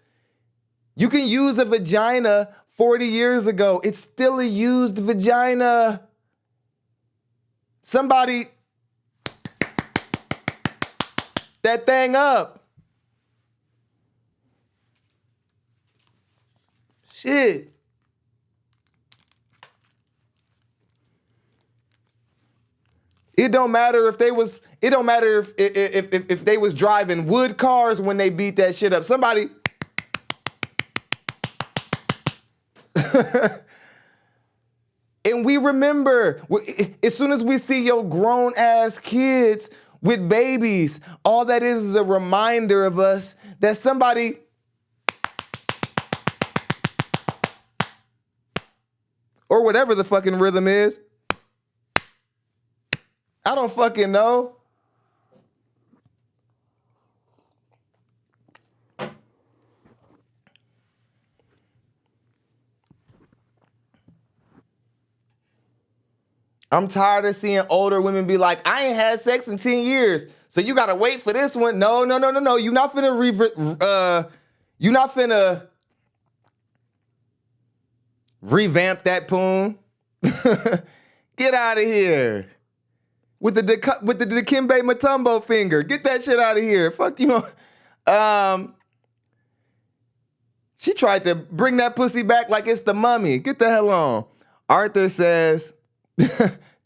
You can use a vagina 40 years ago. It's still a used vagina. Somebody that thing up. Shit. It don't matter if they was if they was driving wood cars when they beat that shit up. Somebody and we remember, as soon as we see your grown ass kids with babies, all that is a reminder of us that somebody or whatever the fucking rhythm is. I don't fucking know. I'm tired of seeing older women be like, I ain't had sex in 10 years. So you gotta wait for this one. No. You're not finna revamp that poon. Get out of here. With the Dikembe Mutombo finger. Get that shit out of here. Fuck you. She tried to bring that pussy back like it's the mummy. Get the hell on. Arthur says,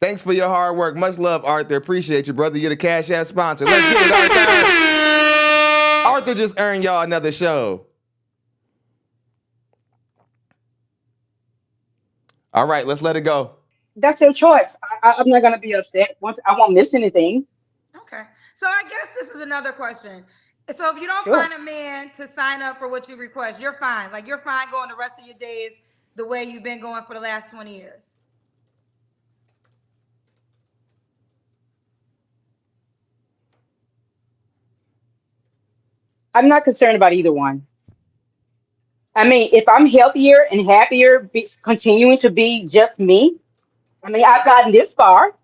thanks for your hard work. Much love, Arthur. Appreciate you, brother. You're the Cash App sponsor. Let's get it, Arthur. Arthur just earned y'all another show. All right, let's let it go. That's your choice. I'm not gonna be upset. Once I won't miss anything. Okay. So I guess this is another question. So if you don't Sure. find a man to sign up for what you request, you're fine. Like you're fine going the rest of your days the way you've been going for the last 20 years. I'm not concerned about either one. I mean, if I'm healthier and happier, continuing to be just me. I mean, I've gotten this far.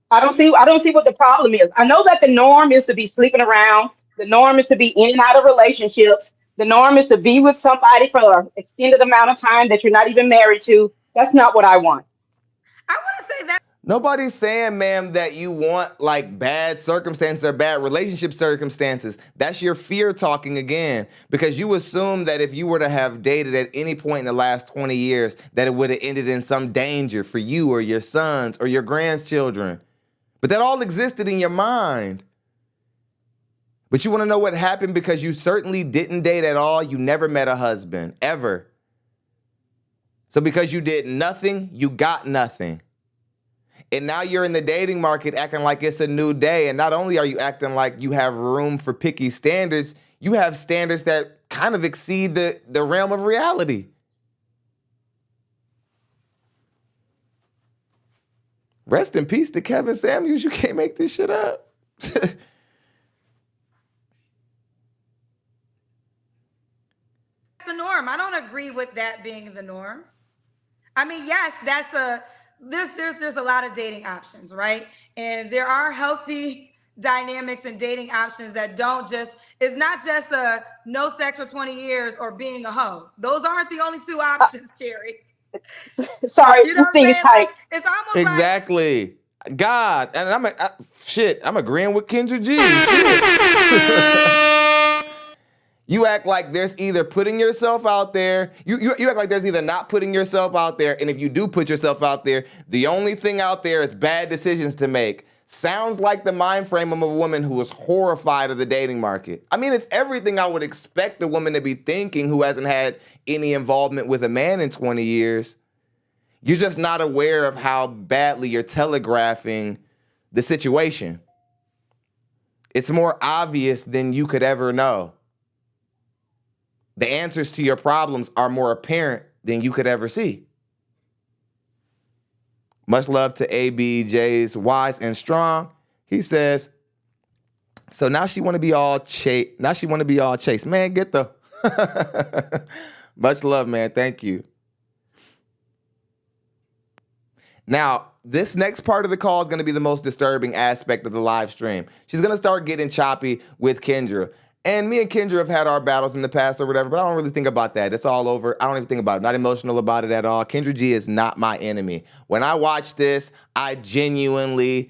I don't see what the problem is. I know that the norm is to be sleeping around. The norm is to be in and out of relationships. The norm is to be with somebody for an extended amount of time that you're not even married to. That's not what I want. I want to say that. Nobody's saying, ma'am, that you want like bad circumstances or bad relationship circumstances. That's your fear talking again, because you assume that if you were to have dated at any point in the last 20 years, that it would have ended in some danger for you or your sons or your grandchildren. But that all existed in your mind. But you want to know what happened because you certainly didn't date at all. You never met a husband, ever. So because you did nothing, you got nothing. And now you're in the dating market acting like it's a new day. And not only are you acting like you have room for picky standards, you have standards that kind of exceed the realm of reality. Rest in peace to Kevin Samuels. You can't make this shit up. The norm. I don't agree with that being the norm. I mean, yes, there's a lot of dating options, right? And there are healthy dynamics and dating options that it's not just a no sex for 20 years or being a hoe. Those aren't the only two options, Cherry. Sorry, You know this thing is tight. Like, it's almost Exactly. God. And I'm agreeing with Kendra G. You act like there's either putting yourself out there. You act like there's either not putting yourself out there. And if you do put yourself out there, the only thing out there is bad decisions to make. Sounds like the mind frame of a woman who is horrified of the dating market. I mean, it's everything I would expect a woman to be thinking who hasn't had any involvement with a man in 20 years. You're just not aware of how badly you're telegraphing the situation. It's more obvious than you could ever know. The answers to your problems are more apparent than you could ever see. Much love to ABJ's Wise and Strong. He says, so now she want to be all chase. Now she want to be all chase. Man, get the. Much love, man. Thank you. Now, this next part of the call is going to be the most disturbing aspect of the live stream. She's going to start getting choppy with Kendra. And me and Kendra have had our battles in the past or whatever, but I don't really think about that. It's all over. I don't even think about it. I'm not emotional about it at all. Kendra G is not my enemy. When I watched this, I genuinely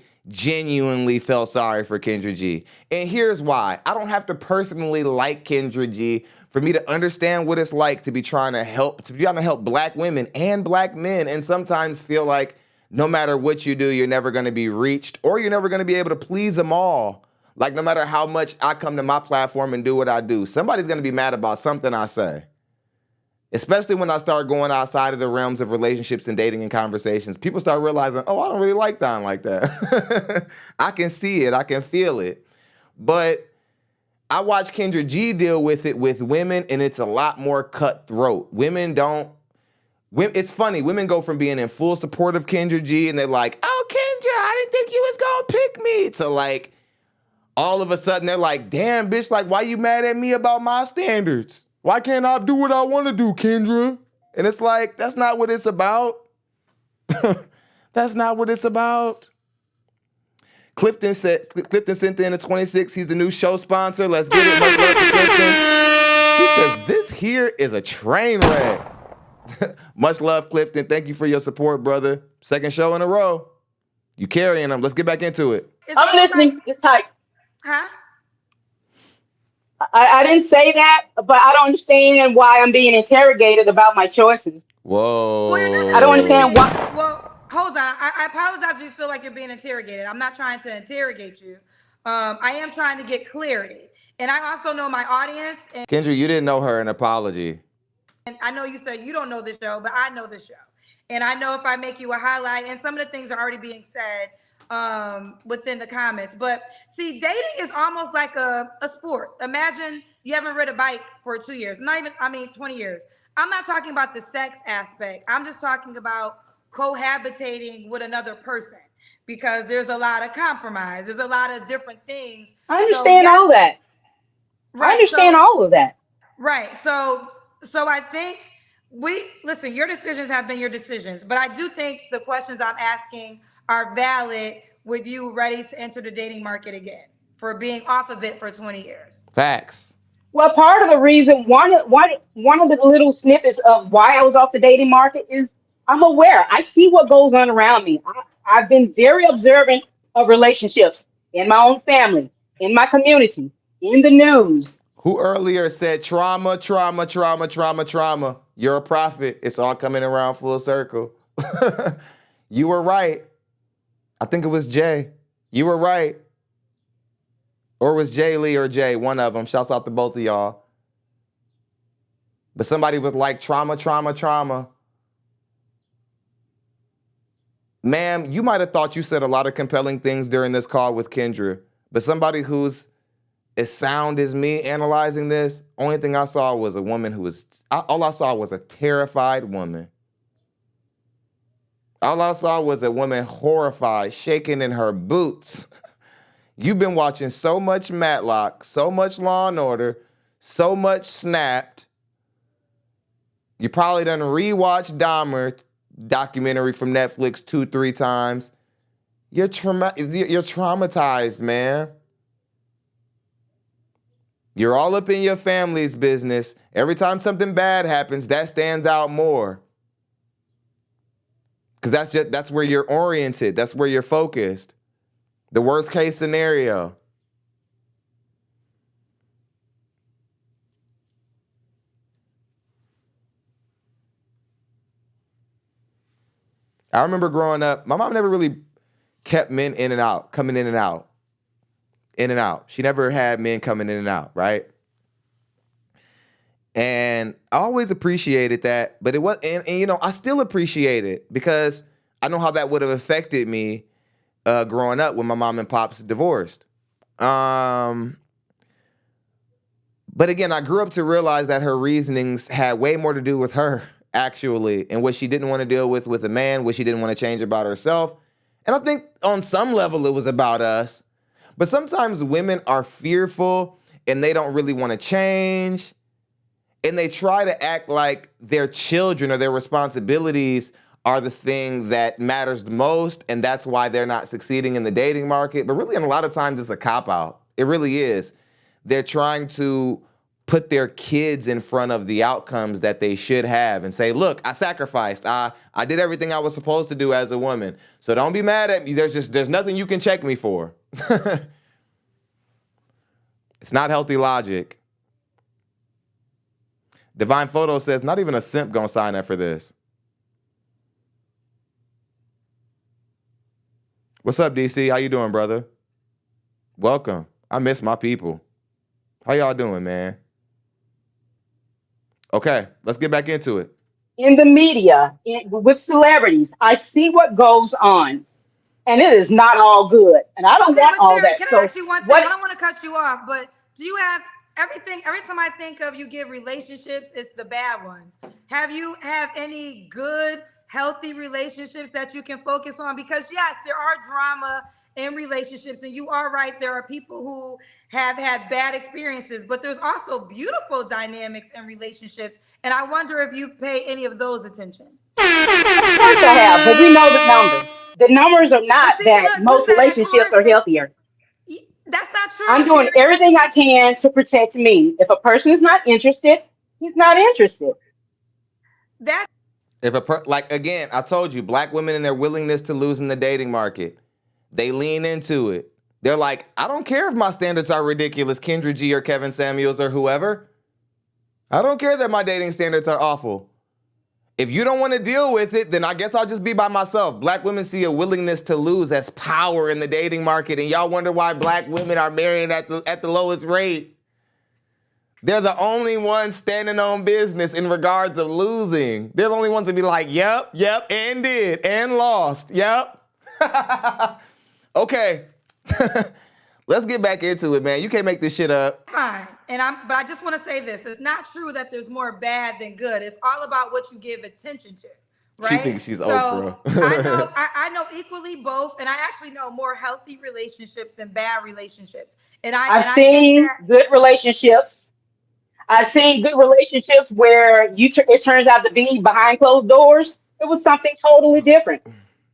felt sorry for Kendra G. And here's why. I don't have to personally like Kendra G for me to understand what it's like to be trying to help black women and black men, and sometimes feel like no matter what you do, you're never going to be reached, or you're never going to be able to please them all. Like, no matter how much I come to my platform and do what I do, somebody's going to be mad about something I say. Especially when I start going outside of the realms of relationships and dating and conversations. People start realizing, oh, I don't really like Don like that. I can see it. I can feel it. But I watch Kendra G deal with it with women, and it's a lot more cutthroat. It's funny. Women go from being in full support of Kendra G, and they're like, oh, Kendra, I didn't think you was gonna pick me. To like, all of a sudden they're like, damn, bitch, like, why you mad at me about my standards? Why can't I do what I want to do, Kendra? And it's like, that's not what it's about. That's not what it's about. Clifton sent in a 26. He's the new show sponsor. Let's get it. Much love to Clifton. He says, this here is a train wreck. Much love, Clifton. Thank you for your support, brother. Second show in a row. You carrying them. Let's get back into it. I'm listening. It's tight. Huh? I didn't say that, but I don't understand why I'm being interrogated about my choices. Whoa. Well, you're not I don't understand why. Well, hold on. I apologize if you feel like you're being interrogated. I'm not trying to interrogate you. I am trying to get clarity. And I also know my audience. And Kendra, you didn't know her an apology. I know you said you don't know this show, but I know the show. And I know if I make you a highlight, and some of the things are already being said within the comments. But see, dating is almost like a sport. Imagine you haven't ridden a bike for 2 years. 20 years. I'm not talking about the sex aspect. I'm just talking about cohabitating with another person, because there's a lot of compromise. There's a lot of different things. I understand all that. Right, I understand all of that. Right. So I think listen, your decisions have been your decisions, but I do think the questions I'm asking are valid with you ready to enter the dating market again for being off of it for 20 years. Facts. Well, part of the reason, one of the little snippets of why I was off the dating market is I'm aware. I see what goes on around me. I've been very observant of relationships in my own family, in my community, in the news. Who earlier said trauma, trauma, trauma, trauma, trauma? You're a prophet. It's all coming around full circle. You were right. I think it was Jay. You were right. Or it was Jay Lee or Jay, one of them. Shouts out to both of y'all. But somebody was like, trauma, trauma, trauma. Ma'am, you might have thought you said a lot of compelling things during this call with Kendra, but somebody who's as sound as me analyzing this, only thing I saw was a woman all I saw was a terrified woman. All I saw was a woman horrified, shaking in her boots. You've been watching so much Matlock, so much Law and Order, so much Snapped. You probably done rewatched Dahmer documentary from Netflix 2-3 times. You're traumatized, man. You're all up in your family's business. Every time something bad happens, that stands out more. Because that's where you're oriented. That's where you're focused. The worst case scenario. I remember growing up, my mom never really kept men in and out, coming in and out. In and out. She never had men coming in and out, right? And I always appreciated that, but it was, and you know, I still appreciate it because I know how that would have affected me growing up when my mom and pops divorced. But again, I grew up to realize that her reasonings had way more to do with her, actually, and what she didn't want to deal with a man, what she didn't want to change about herself. And I think on some level it was about us. But sometimes women are fearful and they don't really want to change. And they try to act like their children or their responsibilities are the thing that matters the most. And that's why they're not succeeding in the dating market. But really, and a lot of times it's a cop-out. It really is. They're trying to put their kids in front of the outcomes that they should have and say, look, I sacrificed. I did everything I was supposed to do as a woman. So don't be mad at me. There's nothing you can check me for. It's not healthy logic. Divine Photo says, not even a simp gonna sign up for this. What's up, DC? How you doing, brother? Welcome. I miss my people. How y'all doing, man? Okay, let's get back into it. In the media, with celebrities, I see what goes on, and it is not all good. And I don't want all that. Can So I ask you one thing? I don't want to cut you off, but do you have everything? Every time I think of you give relationships, it's the bad ones. Have you any good, healthy relationships that you can focus on? Because yes, there are drama in relationships, and you are right, there are people who have had bad experiences, but there's also beautiful dynamics in relationships, and I wonder if you pay any of those attention. Of course I have, but we know the numbers. The numbers are But not see, that look, you most said of relationships course, are and healthier. that's not I'm true, doing Sherry. everything I can to protect me. If a person is not interested, he's not interested. That's If like again, I told you, black women and their willingness to lose in the dating market, they lean into it. They're like, I don't care if my standards are ridiculous, Kendra G or Kevin Samuels or whoever. I don't care that my dating standards are awful. If you don't want to deal with it, then I guess I'll just be by myself. Black women see a willingness to lose as power in the dating market, and y'all wonder why black women are marrying at the lowest rate. They're the only ones standing on business in regards of losing. They're the only ones to be like, yep, and did, and lost, yep. Okay. Let's get back into it, man. You can't make this shit up. fine. But I just want to say this. It's not true that there's more bad than good. It's all about what you give attention to, She right? thinks she's So Oprah. I know equally both, and I actually know more healthy relationships than bad relationships. I've And I think seen that good relationships. I've seen good relationships where it turns out to be behind closed doors. It was something totally different.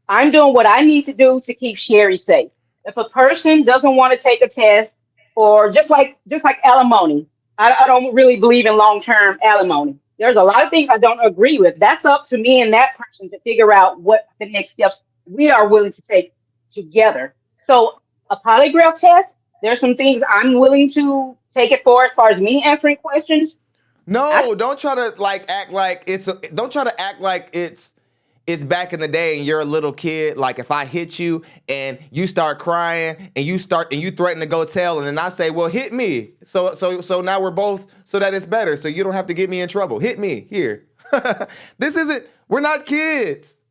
I'm doing what I need to do to keep Sherry safe. If a person doesn't want to take a test, or just like alimony, I don't really believe in long term alimony. There's a lot of things I don't agree with. That's up to me and that person to figure out what the next steps we are willing to take together. So a polygraph test, there's some things I'm willing to take it for as far as me answering questions. No, don't try to act like don't try to act like it's back in the day and you're a little kid. Like if I hit you and you start crying and you threaten to go tell, and then I say, well, hit me. So now we're both, so that it's better. So you don't have to get me in trouble. Hit me here. We're not kids.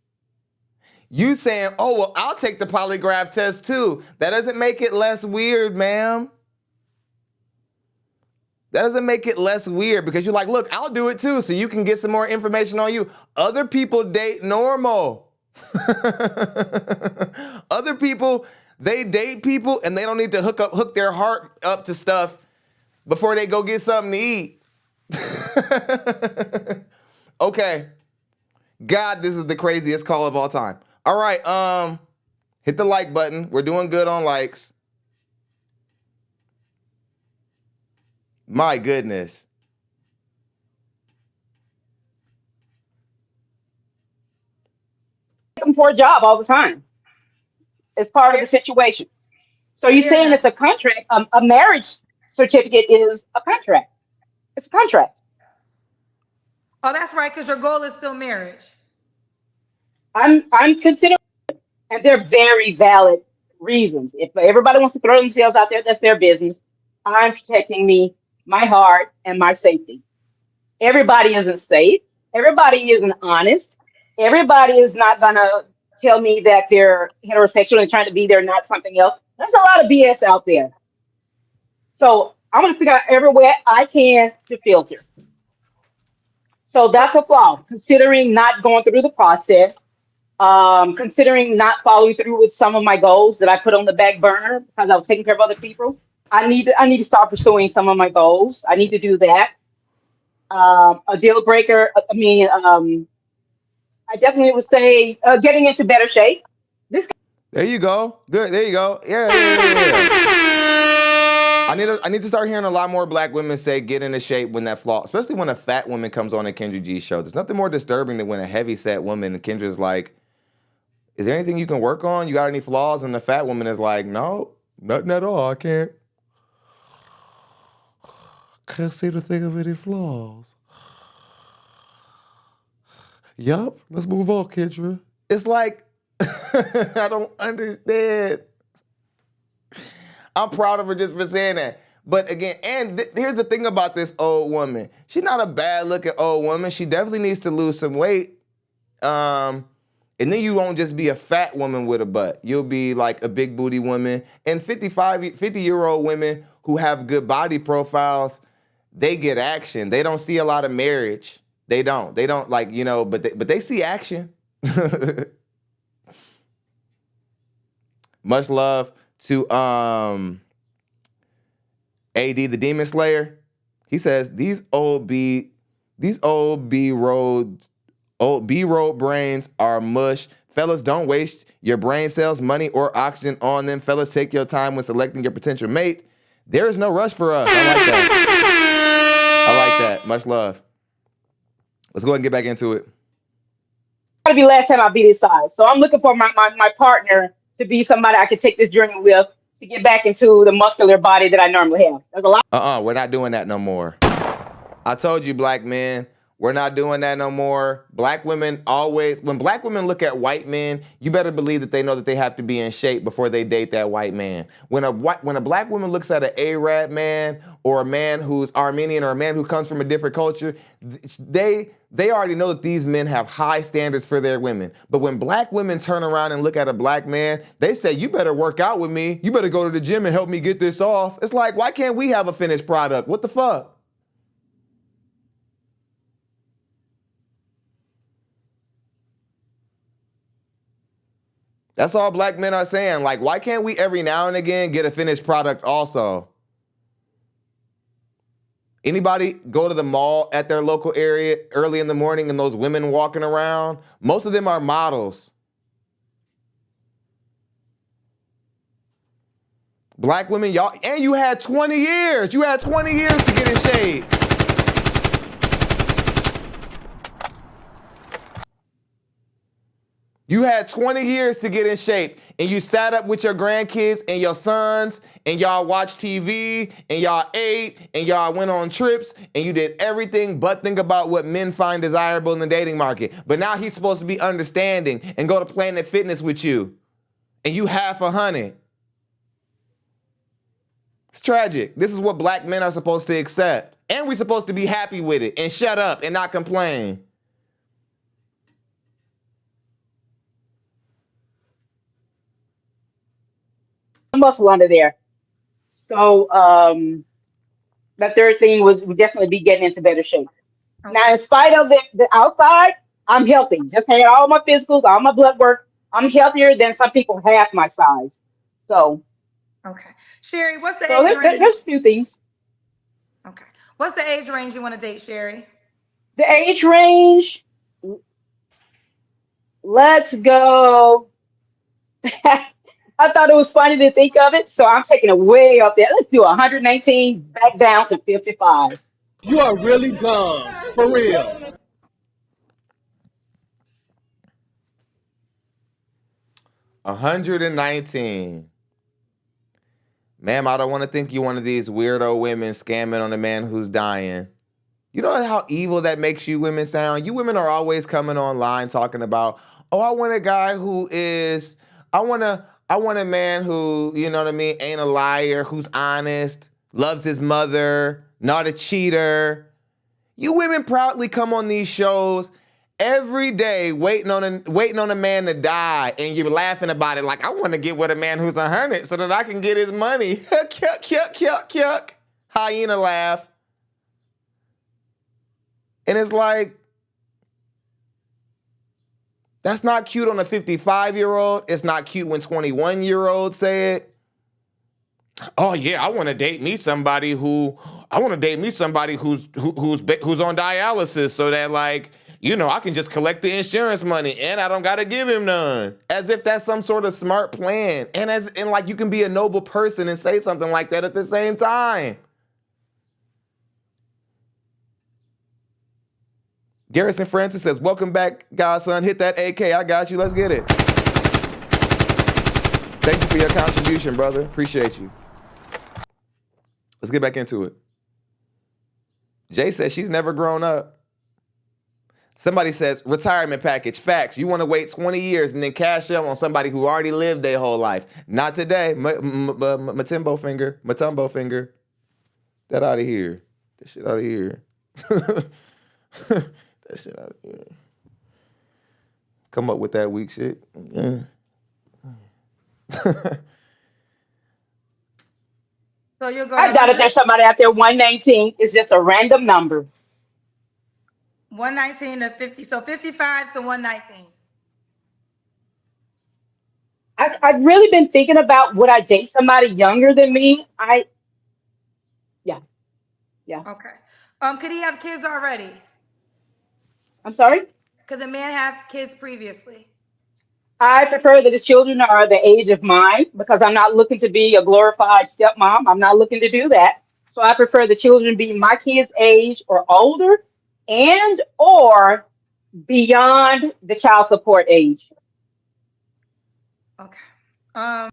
You saying, oh, well, I'll take the polygraph test too. That doesn't make it less weird, ma'am. That doesn't make it less weird because you're like, look, I'll do it too so you can get some more information on you. Other people date normal. Other people, they date people and they don't need to hook their heart up to stuff before they go get something to eat. Okay. God, this is the craziest call of all time. All right, hit the like button. We're doing good on likes. My goodness. Looking for a job all the time. It's part of the situation. So you're fair saying enough. it's a contract? A marriage certificate is a contract. It's a contract. Oh, that's right, because your goal is still marriage. I'm considering, and they're very valid reasons. If everybody wants to throw themselves out there, that's their business. I'm protecting me, my heart, and my safety. Everybody isn't safe. Everybody isn't honest. Everybody is not gonna tell me that they're heterosexual and trying to be they're not something else. There's a lot of BS out there. So I'm gonna figure out every way I can to filter. So So that's a flaw, considering not going through the process, considering not following through with some of my goals that I put on the back burner because I was taking care of other people. I need to start pursuing some of my goals. I need to do that. A deal breaker. I definitely would say getting into better shape. This There you go. Good. There you go. Yeah. I need to start hearing a lot more black women say get into shape when that flaw, especially when a fat woman comes on a Kendra G show. There's nothing more disturbing than when a heavy set woman and Kendra's like, is there anything you can work on? You got any flaws? And the fat woman is like, no, nothing at all. I can't see the thing of any flaws. Yup, let's move on, Kendra. It's like, I don't understand. I'm proud of her just for saying that. But again, and here's the thing about this old woman. She's not a bad looking old woman. She definitely needs to lose some weight. And then you won't just be a fat woman with a butt. You'll be like a big booty woman. And 50-year-old women who have good body profiles, they get action. They don't see a lot of marriage. They don't like, but they see action. Much love to AD the Demon Slayer. He says these old B road brains are mush. Fellas, don't waste your brain cells, money, or oxygen on them. Fellas, take your time when selecting your potential mate. There is no rush for us. I like that. I like that. Much love. Let's go ahead and get back into it. That'll be the last time I'll be this size. So I'm looking for my partner to be somebody I can take this journey with to get back into the muscular body that I normally have. There's a lot. We're not doing that no more. I told you, black men, we're not doing that no more. Black women always, when black women look at white men, you better believe that they know that they have to be in shape before they date that white man. When a black woman looks at an Arab man or a man who's Armenian or a man who comes from a different culture, they already know that these men have high standards for their women. But when black women turn around and look at a black man, they say, you better work out with me. You better go to the gym and help me get this off. It's like, why can't we have a finished product? What the fuck? That's all black men are saying. Like, why can't we every now and again get a finished product also? Anybody go to the mall at their local area early in the morning and those women walking around? Most of them are models. Black women, y'all, and you had 20 years. You had 20 years to get in shape. You had 20 years to get in shape, and you sat up with your grandkids and your sons, and y'all watched TV, and y'all ate, and y'all went on trips, and you did everything but think about what men find desirable in the dating market. But now he's supposed to be understanding and go to Planet Fitness with you, and you half 100. It's tragic. This is what black men are supposed to accept, and we're supposed to be happy with it and shut up and not complain. Muscle under there. So the third thing was we definitely be getting into better shape. Okay. Now, in spite of the outside, I'm healthy. Just had all my physicals, all my blood work. I'm healthier than some people half my size. So, Okay. Sherry, what's the so age range? there's a few things. Okay. What's the age range you want to date, Sherry? The age range, let's go. I thought it was funny to think of it, so I'm taking it way up there. Let's do 119 back down to 55. You are really dumb. For real. 119. Ma'am, I don't want to think you one of these weirdo women scamming on a man who's dying. You know how evil that makes you women sound? You women are always coming online talking about, oh, I want a guy who is, I want a man who, you know what I mean, ain't a liar, who's honest, loves his mother, not a cheater. You women proudly come on these shows every day waiting on a man to die, and you're laughing about it like, I want to get with a man who's 100 so that I can get his money. Kyuk, kyuk, kyuk, kyuk. Hyena laugh. And it's like, that's not cute on a 55-year-old. It's not cute when 21-year-olds say it. Oh yeah, I want to date me somebody who's on dialysis so that, like, you know, I can just collect the insurance money and I don't got to give him none. As if that's some sort of smart plan. And like you can be a noble person and say something like that at the same time. Garrison Francis says, welcome back, godson. Hit that AK. I got you. Let's get it. Thank you for your contribution, brother. Appreciate you. Let's get back into it. Jay says she's never grown up. Somebody says, retirement package, facts. You want to wait 20 years and then cash out on somebody who already lived their whole life. Not today. Matumbo finger. That out of here. That shit out of here. That shit out of here. Come up with that weak shit. Yeah. So you'll go. I doubt if there's somebody out there 119 is just a random number. 119 to 50. So 55 to 119. I've really been thinking about would I date somebody younger than me? Yeah, yeah. Okay. Could he have kids already? I'm sorry. Could the man have kids previously? I prefer that the children are the age of mine because I'm not looking to be a glorified stepmom. I'm not looking to do that. So I prefer the children be my kids' age or older and or beyond the child support age. Okay. Um,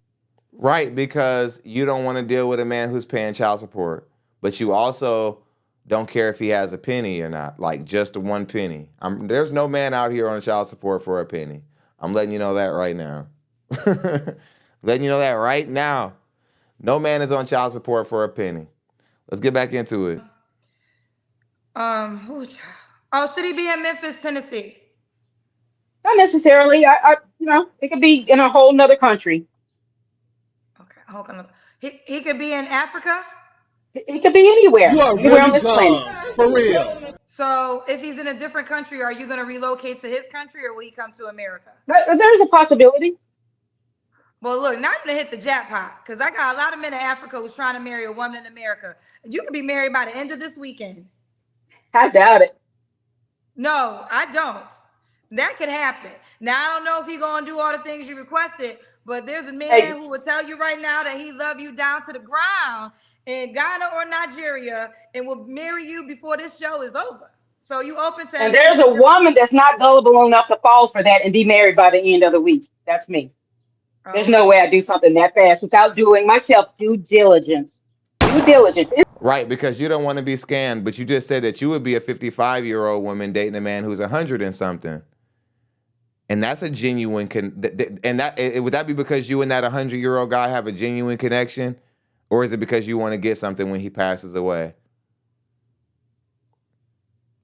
Right, because you don't want to deal with a man who's paying child support, but you also don't care if he has a penny or not, like just one penny. There's no man out here on child support for a penny. I'm letting you know that right now. Letting you know that right now. No man is on child support for a penny. Let's get back into it. who? Oh, should he be in Memphis, Tennessee? Not necessarily. It could be in a whole nother country. Okay. Hold on. He could be in Africa. It could be You are anywhere on really this planet. dumb. For real. So if he's in a different country, are you going to relocate to his country or will he come to America? There's a possibility. Well, look, now you're going to hit the jackpot because I got a lot of men in Africa who's trying to marry a woman in America. You could be married by the end of this weekend. I doubt it. No, I don't. That could happen. Now, I don't know if he's going to do all the things you requested, but there's a man who will tell you right now that he love you down to the ground in Ghana or Nigeria and will marry you before this show is over. So you open to And there's a woman that's not gullible enough to fall for that and be married by the end of the week. That's me. There's no way I do something that fast without doing myself due diligence. Due diligence. Right, because you don't want to be scammed, but you just said that you would be a 55-year-old woman dating a man who's 100 and something. And that's a genuine would that be because you and that 100-year-old guy have a genuine connection, or is it because you want to get something when he passes away?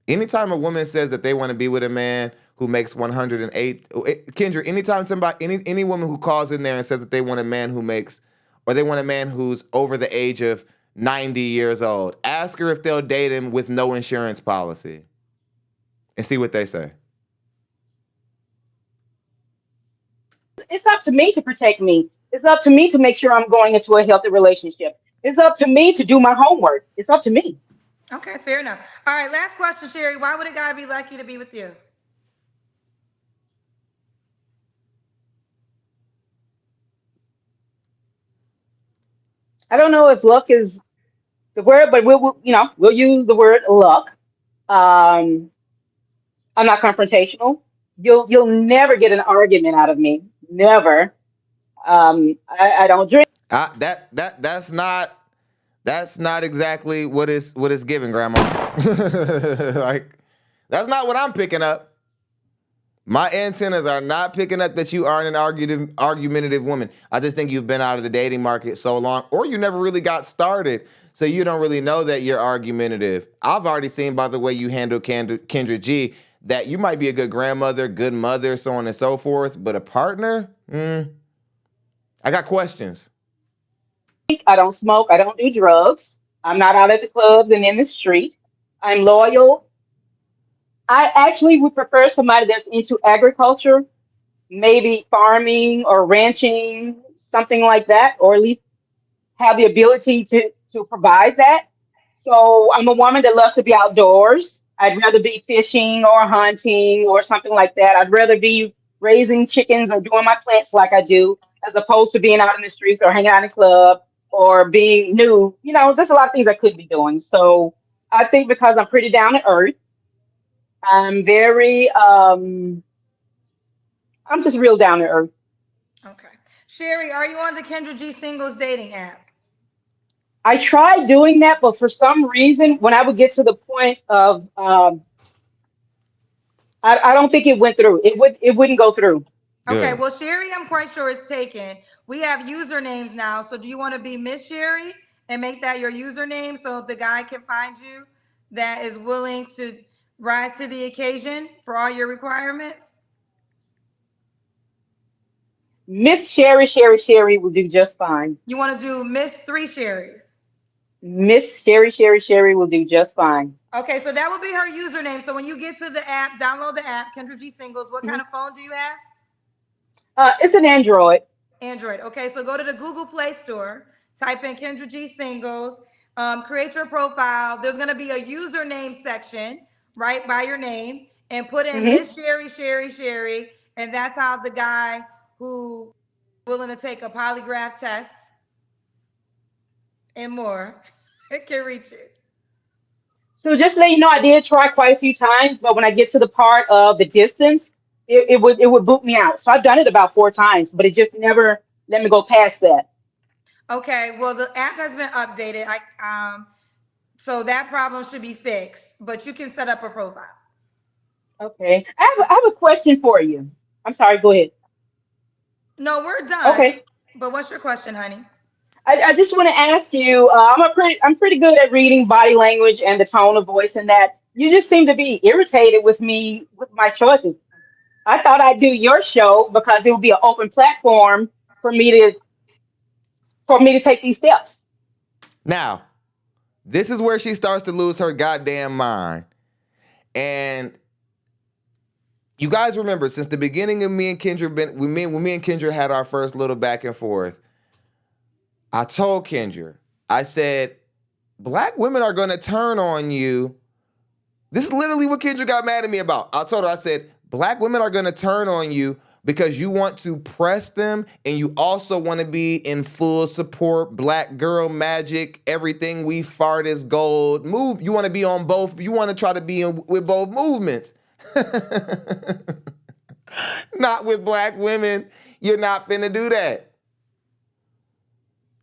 Anytime a woman says that they want to be with a man who makes 108, Kendra, anytime any woman who calls in there and says that they want a man who makes, or they want a man who's over the age of 90 years old, ask her if they'll date him with no insurance policy and see what they say. It's up to me to protect me. It's up to me to make sure I'm going into a healthy relationship. It's up to me to do my homework. It's up to me. Okay, fair enough. All right, last question, Sherry. Why would a guy be lucky to be with you? I don't know if luck is the word, but we'll use the word luck. Um, I'm not confrontational. You'll never get an argument out of me. Never. I don't drink. That's not exactly what is given, Grandma. Like, that's not what I'm picking up. My antennas are not picking up that you are an argumentative woman. I just think you've been out of the dating market so long, or you never really got started, so you don't really know that you're argumentative. I've already seen by the way you handle Kendra G that you might be a good grandmother, good mother, so on and so forth, but a partner? I got questions. I don't smoke. I don't do drugs. I'm not out at the clubs and in the street. I'm loyal. I actually would prefer somebody that's into agriculture, maybe farming or ranching, something like that, or at least have the ability to provide that. So I'm a woman that loves to be outdoors. I'd rather be fishing or hunting or something like that. I'd rather be raising chickens or doing my plants like I do, as opposed to being out in the streets or hanging out in a club or being new. There's a lot of things I could be doing. So I think because I'm pretty down to earth, I'm very, I'm just real down to earth. Okay. Sherry, are you on the Kendra G Singles dating app? I tried doing that, but for some reason, when I would get to the point of, I don't think it went through. It wouldn't go through. Okay, Good. well, Sherry, I'm quite sure it's taken. We have usernames now. So do you want to be Miss Sherry and make that your username so the guy can find you that is willing to rise to the occasion for all your requirements? Miss Sherry will do just fine. You want to do Miss Three Sherrys? Miss Sherry will do just fine. Okay, so that will be her username. So when you get to the app, download the app, Kendra G Singles. What kind of phone do you have? It's an Android. Android. Okay, so go to the Google Play Store, type in Kendra G Singles, create your profile. There's gonna be a username section right by your name, and put in Mm-hmm. Miss Sherry, and that's how the guy who willing to take a polygraph test and more can reach it. So just to let you know, I did try quite a few times, but when I get to the part of the distance, it would boot me out. So I've done it about 4 times, but it just never let me go past that. Okay, well the app has been updated. So that problem should be fixed, but you can set up a profile. Okay. I have a question for you. I'm sorry, go ahead. No, we're done. Okay. But what's your question, honey? I just want to ask you, I'm pretty good at reading body language and the tone of voice and that. You just seem to be irritated with me with my choices. I thought I'd do your show because it would be an open platform for me to take these steps. Now, this is where she starts to lose her goddamn mind. And you guys remember, since the beginning of me and Kendra, when me and Kendra had our first little back and forth, I told Kendra, I said, black women are going to turn on you. This is literally what Kendra got mad at me about. I told her, I said, black women are going to turn on you because you want to press them and you also want to be in full support, black girl magic, everything we fart is gold. Move. You want to be on both. You want to try to be with both movements. Not with black women. You're not finna do that.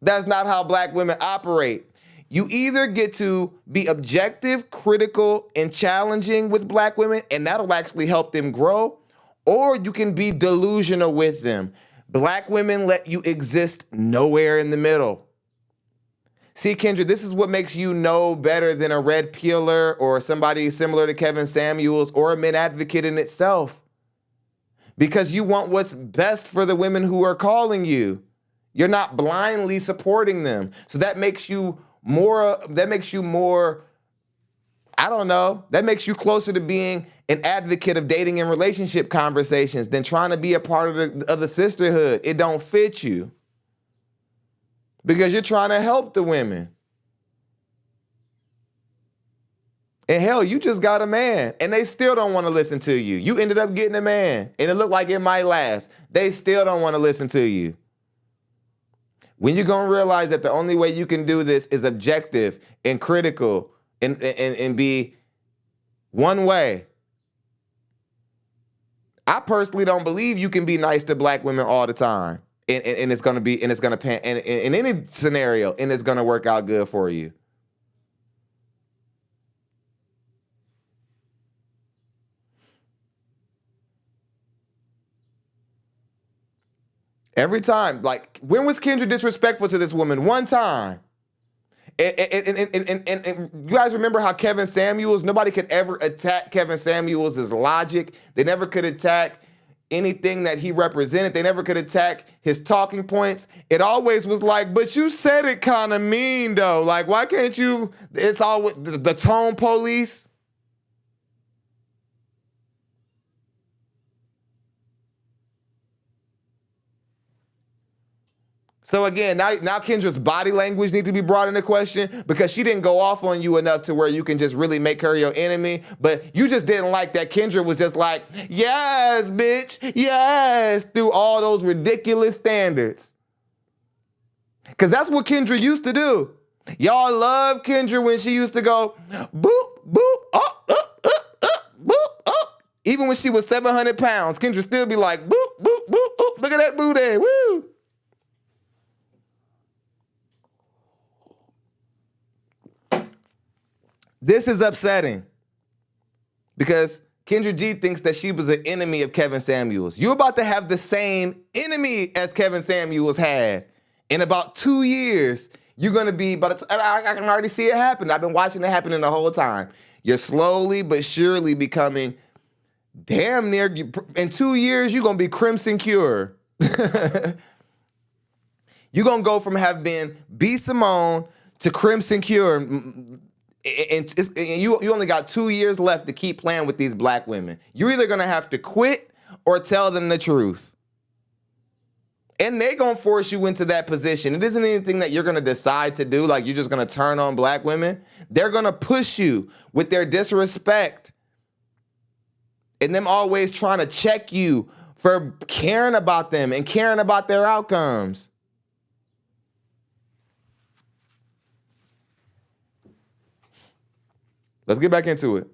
That's not how black women operate. You either get to be objective, critical, and challenging with black women, and that'll actually help them grow, or you can be delusional with them. Black women let you exist nowhere in the middle. See, Kendra, this is what makes you know better than a red peeler or somebody similar to Kevin Samuels or a men advocate in itself. Because you want what's best for the women who are calling you. You're not blindly supporting them. So that makes you more, I don't know, that makes you closer to being an advocate of dating and relationship conversations than trying to be a part of the sisterhood. It don't fit you. Because you're trying to help the women. And hell, you just got a man and they still don't want to listen to you. You ended up getting a man and it looked like it might last. They still don't want to listen to you. When you're going to realize that the only way you can do this is objective and critical and be one way. I personally don't believe you can be nice to black women all the time. And it's going to be, and it's going to pan in any scenario, and it's going to work out good for you. Every time, like, when was Kendra disrespectful to this woman? One time. And you guys remember how Kevin Samuels, nobody could ever attack Kevin Samuels' logic. They never could attack anything that he represented. They never could attack his talking points. It always was like, but you said it kind of mean, though. Like, why can't you? It's all with the tone police. So again, now Kendra's body language needs to be brought into question because she didn't go off on you enough to where you can just really make her your enemy. But you just didn't like that Kendra was just like, yes, bitch, yes, through all those ridiculous standards. Because that's what Kendra used to do. Y'all love Kendra when she used to go, boop, boop, up, boop, up. Even when she was 700 pounds, Kendra still be like, boop, boop, boop, boop. Look at that booty, woo. This is upsetting because Kendra G thinks that she was an enemy of Kevin Samuels. You're about to have the same enemy as Kevin Samuels had. In about 2 years, you're going to be, but I can already see it happen. I've been watching it happening the whole time. You're slowly but surely becoming damn near, in 2 years, you're going to be Crimson Cure. You're going to go from having been B. Simone to Crimson Cure. And you only got 2 years left to keep playing with these black women. You're either going to have to quit or tell them the truth. And they're going to force you into that position. It isn't anything that you're going to decide to do, like you're just going to turn on black women. They're going to push you with their disrespect and them always trying to check you for caring about them and caring about their outcomes. Let's get back into it.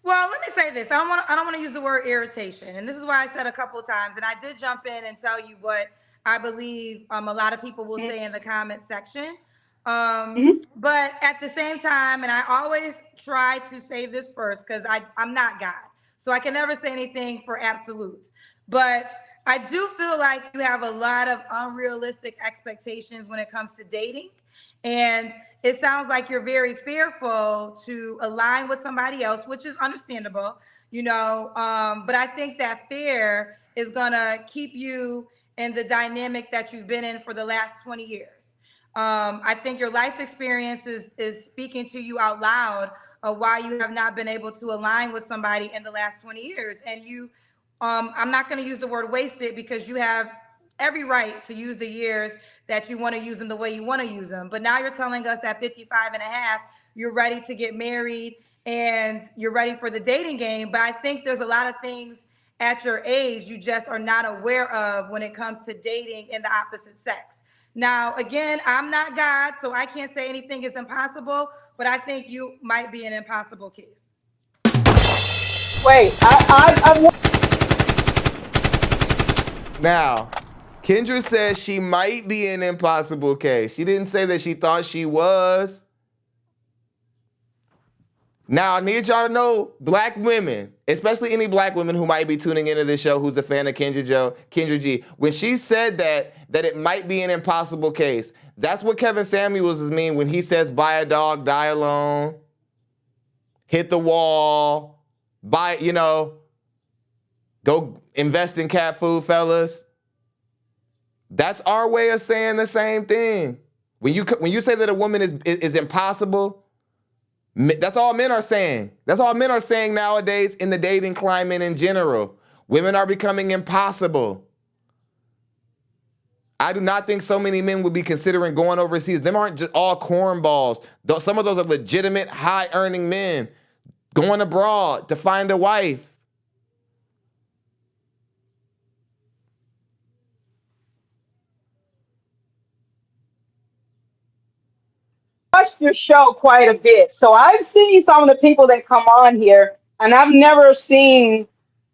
Well, let me say this. I don't want to use the word irritation. And this is why I said a couple of times, and I did jump in and tell you what I believe a lot of people will say in the comment section. But at the same time, and I always try to say this first because I'm not God. So I can never say anything for absolutes. But I do feel like you have a lot of unrealistic expectations when it comes to dating. And it sounds like you're very fearful to align with somebody else, which is understandable, you know. But I think that fear is going to keep you in the dynamic that you've been in for the last 20 years. I think your life experience is speaking to you out loud of why you have not been able to align with somebody in the last 20 years. And you, I'm not going to use the word wasted because you have every right to use the years that you want to use them the way you want to use them. But now you're telling us at 55 and a half, you're ready to get married and you're ready for the dating game. But I think there's a lot of things at your age you just are not aware of when it comes to dating in the opposite sex. Now, again, I'm not God, so I can't say anything is impossible, but I think you might be an impossible case. Wait, Now, Kendra says she might be an impossible case. She didn't say that she thought she was. Now, I need y'all to know, black women, especially any black women who might be tuning into this show who's a fan of Kendra G, when she said that it might be an impossible case, that's what Kevin Samuels mean when he says buy a dog, die alone, hit the wall, buy, go invest in cat food, fellas. That's our way of saying the same thing. When you say that a woman is impossible, that's all men are saying. That's all men are saying nowadays in the dating climate in general. Women are becoming impossible. I do not think so many men would be considering going overseas. Them aren't just all cornballs. Some of those are legitimate, high-earning men going abroad to find a wife. watched your show quite a bit, so I've seen some of the people that come on here, and I've never seen.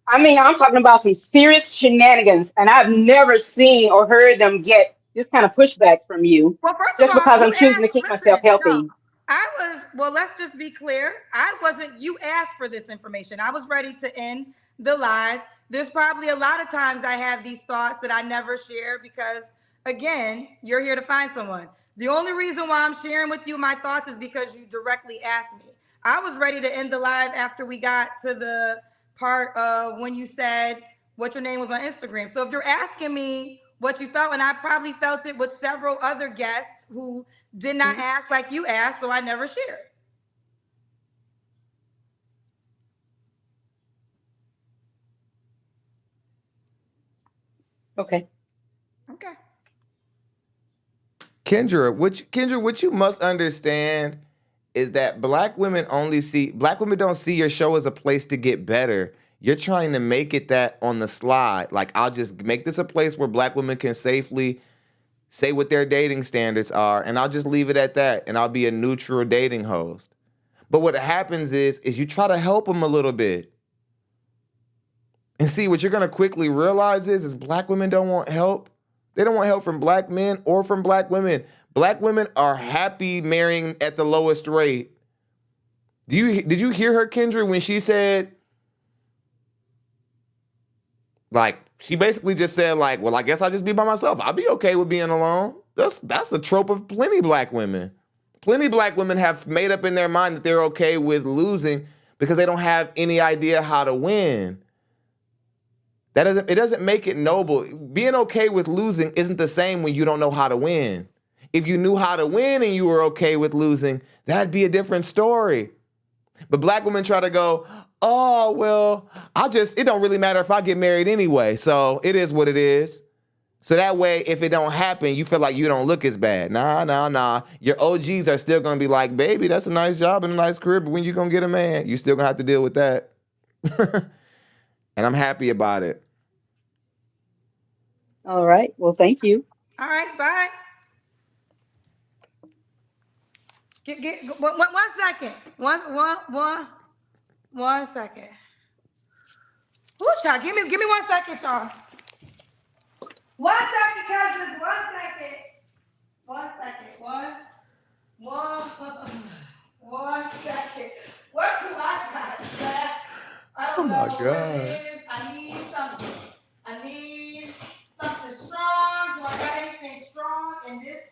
I mean, I'm talking about some serious shenanigans, and I've never seen or heard them get this kind of pushback from you, Well, first of just all, because you I'm choosing to asked, keep myself listen, no, healthy. well, let's just be clear. I wasn't, you asked for this information. I was ready to end the live. There's probably a lot of times I have these thoughts that I never share because, again, you're here to find someone. The only reason why I'm sharing with you my thoughts is because you directly asked me. I was ready to end the live after we got to the part of when you said what your name was on Instagram. So if you're asking me what you felt, and I probably felt it with several other guests who did not ask like you asked, so I never shared. Okay. Okay. Kendra, what you must understand is that black women don't see your show as a place to get better. You're trying to make it that on the slide. Like, I'll just make this a place where black women can safely say what their dating standards are, and I'll just leave it at that, and I'll be a neutral dating host. But what happens is you try to help them a little bit. And see, what you're going to quickly realize is black women don't want help. They don't want help from black men or from black women. Black women are happy marrying at the lowest rate. Did you hear her, Kendra, when she said, like, she basically just said, like, well, I guess I'll just be by myself. I'll be okay with being alone. That's the trope of plenty black women. Plenty black women have made up in their mind that they're okay with losing because they don't have any idea how to win. It doesn't make it noble. Being okay with losing isn't the same when you don't know how to win. If you knew how to win and you were okay with losing, that'd be a different story. But black women try to go, oh, well, it don't really matter if I get married anyway, so it is what it is. So that way, if it don't happen, you feel like you don't look as bad. Nah. Your OGs are still gonna be like, baby, that's a nice job and a nice career, but when you gonna get a man, you still gonna have to deal with that. And I'm happy about it. All right. Well, thank you. All right, bye. One second. One second. Ooh, child, give me 1 second, y'all. 1 second, cousins. 1 second. 1 second. One second. What do I got, Jack? I don't know what it is. I need something strong. Do I got anything strong in this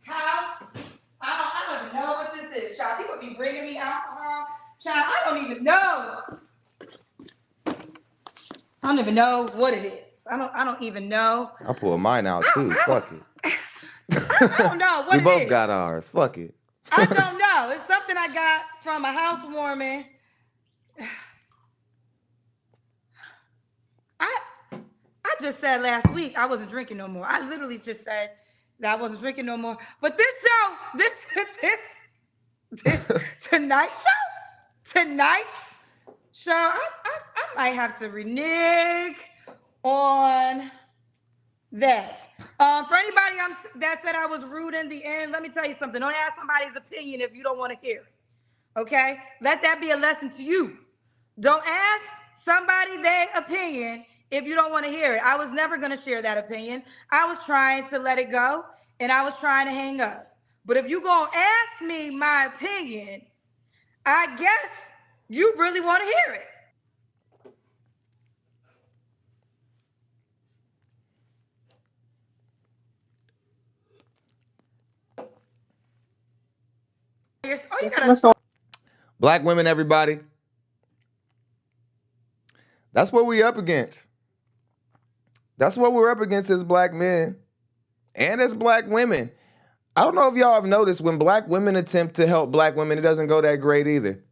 house? I don't even know what this is, child. People be bringing me alcohol. Child, I don't even know. I don't even know what it is. I don't even know. I pulled mine out too. Fuck it. I don't know what We it is. both got ours. Fuck it. I don't know. It's something I got from a housewarming. I just said last week I wasn't drinking no more. I literally just said that I wasn't drinking no more. But this tonight's show, I might have to renege on that. For anybody that said I was rude in the end, let me tell you something. Don't ask somebody's opinion if you don't want to hear it. Okay? Let that be a lesson to you. Don't ask somebody their opinion if you don't want to hear it. I was never going to share that opinion. I was trying to let it go, and I was trying to hang up. But if you going to ask me my opinion, I guess you really want to hear it. Oh, you gotta. Black women, everybody. That's what we up against. That's what we're up against as black men and as black women. I don't know if y'all have noticed when black women attempt to help black women, it doesn't go that great either.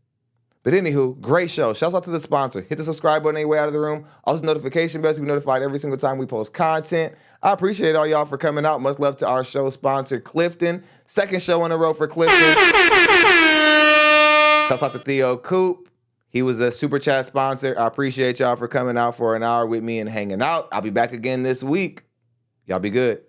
But anywho, great show. Shouts out to the sponsor. Hit the subscribe button anyway out of the room. Also, notification bell so you be notified every single time we post content. I appreciate all y'all for coming out. Much love to our show sponsor, Clifton. Second show in a row for Clifton. Shouts out to Theo Coop. He was a super chat sponsor. I appreciate y'all for coming out for an hour with me and hanging out. I'll be back again this week. Y'all be good.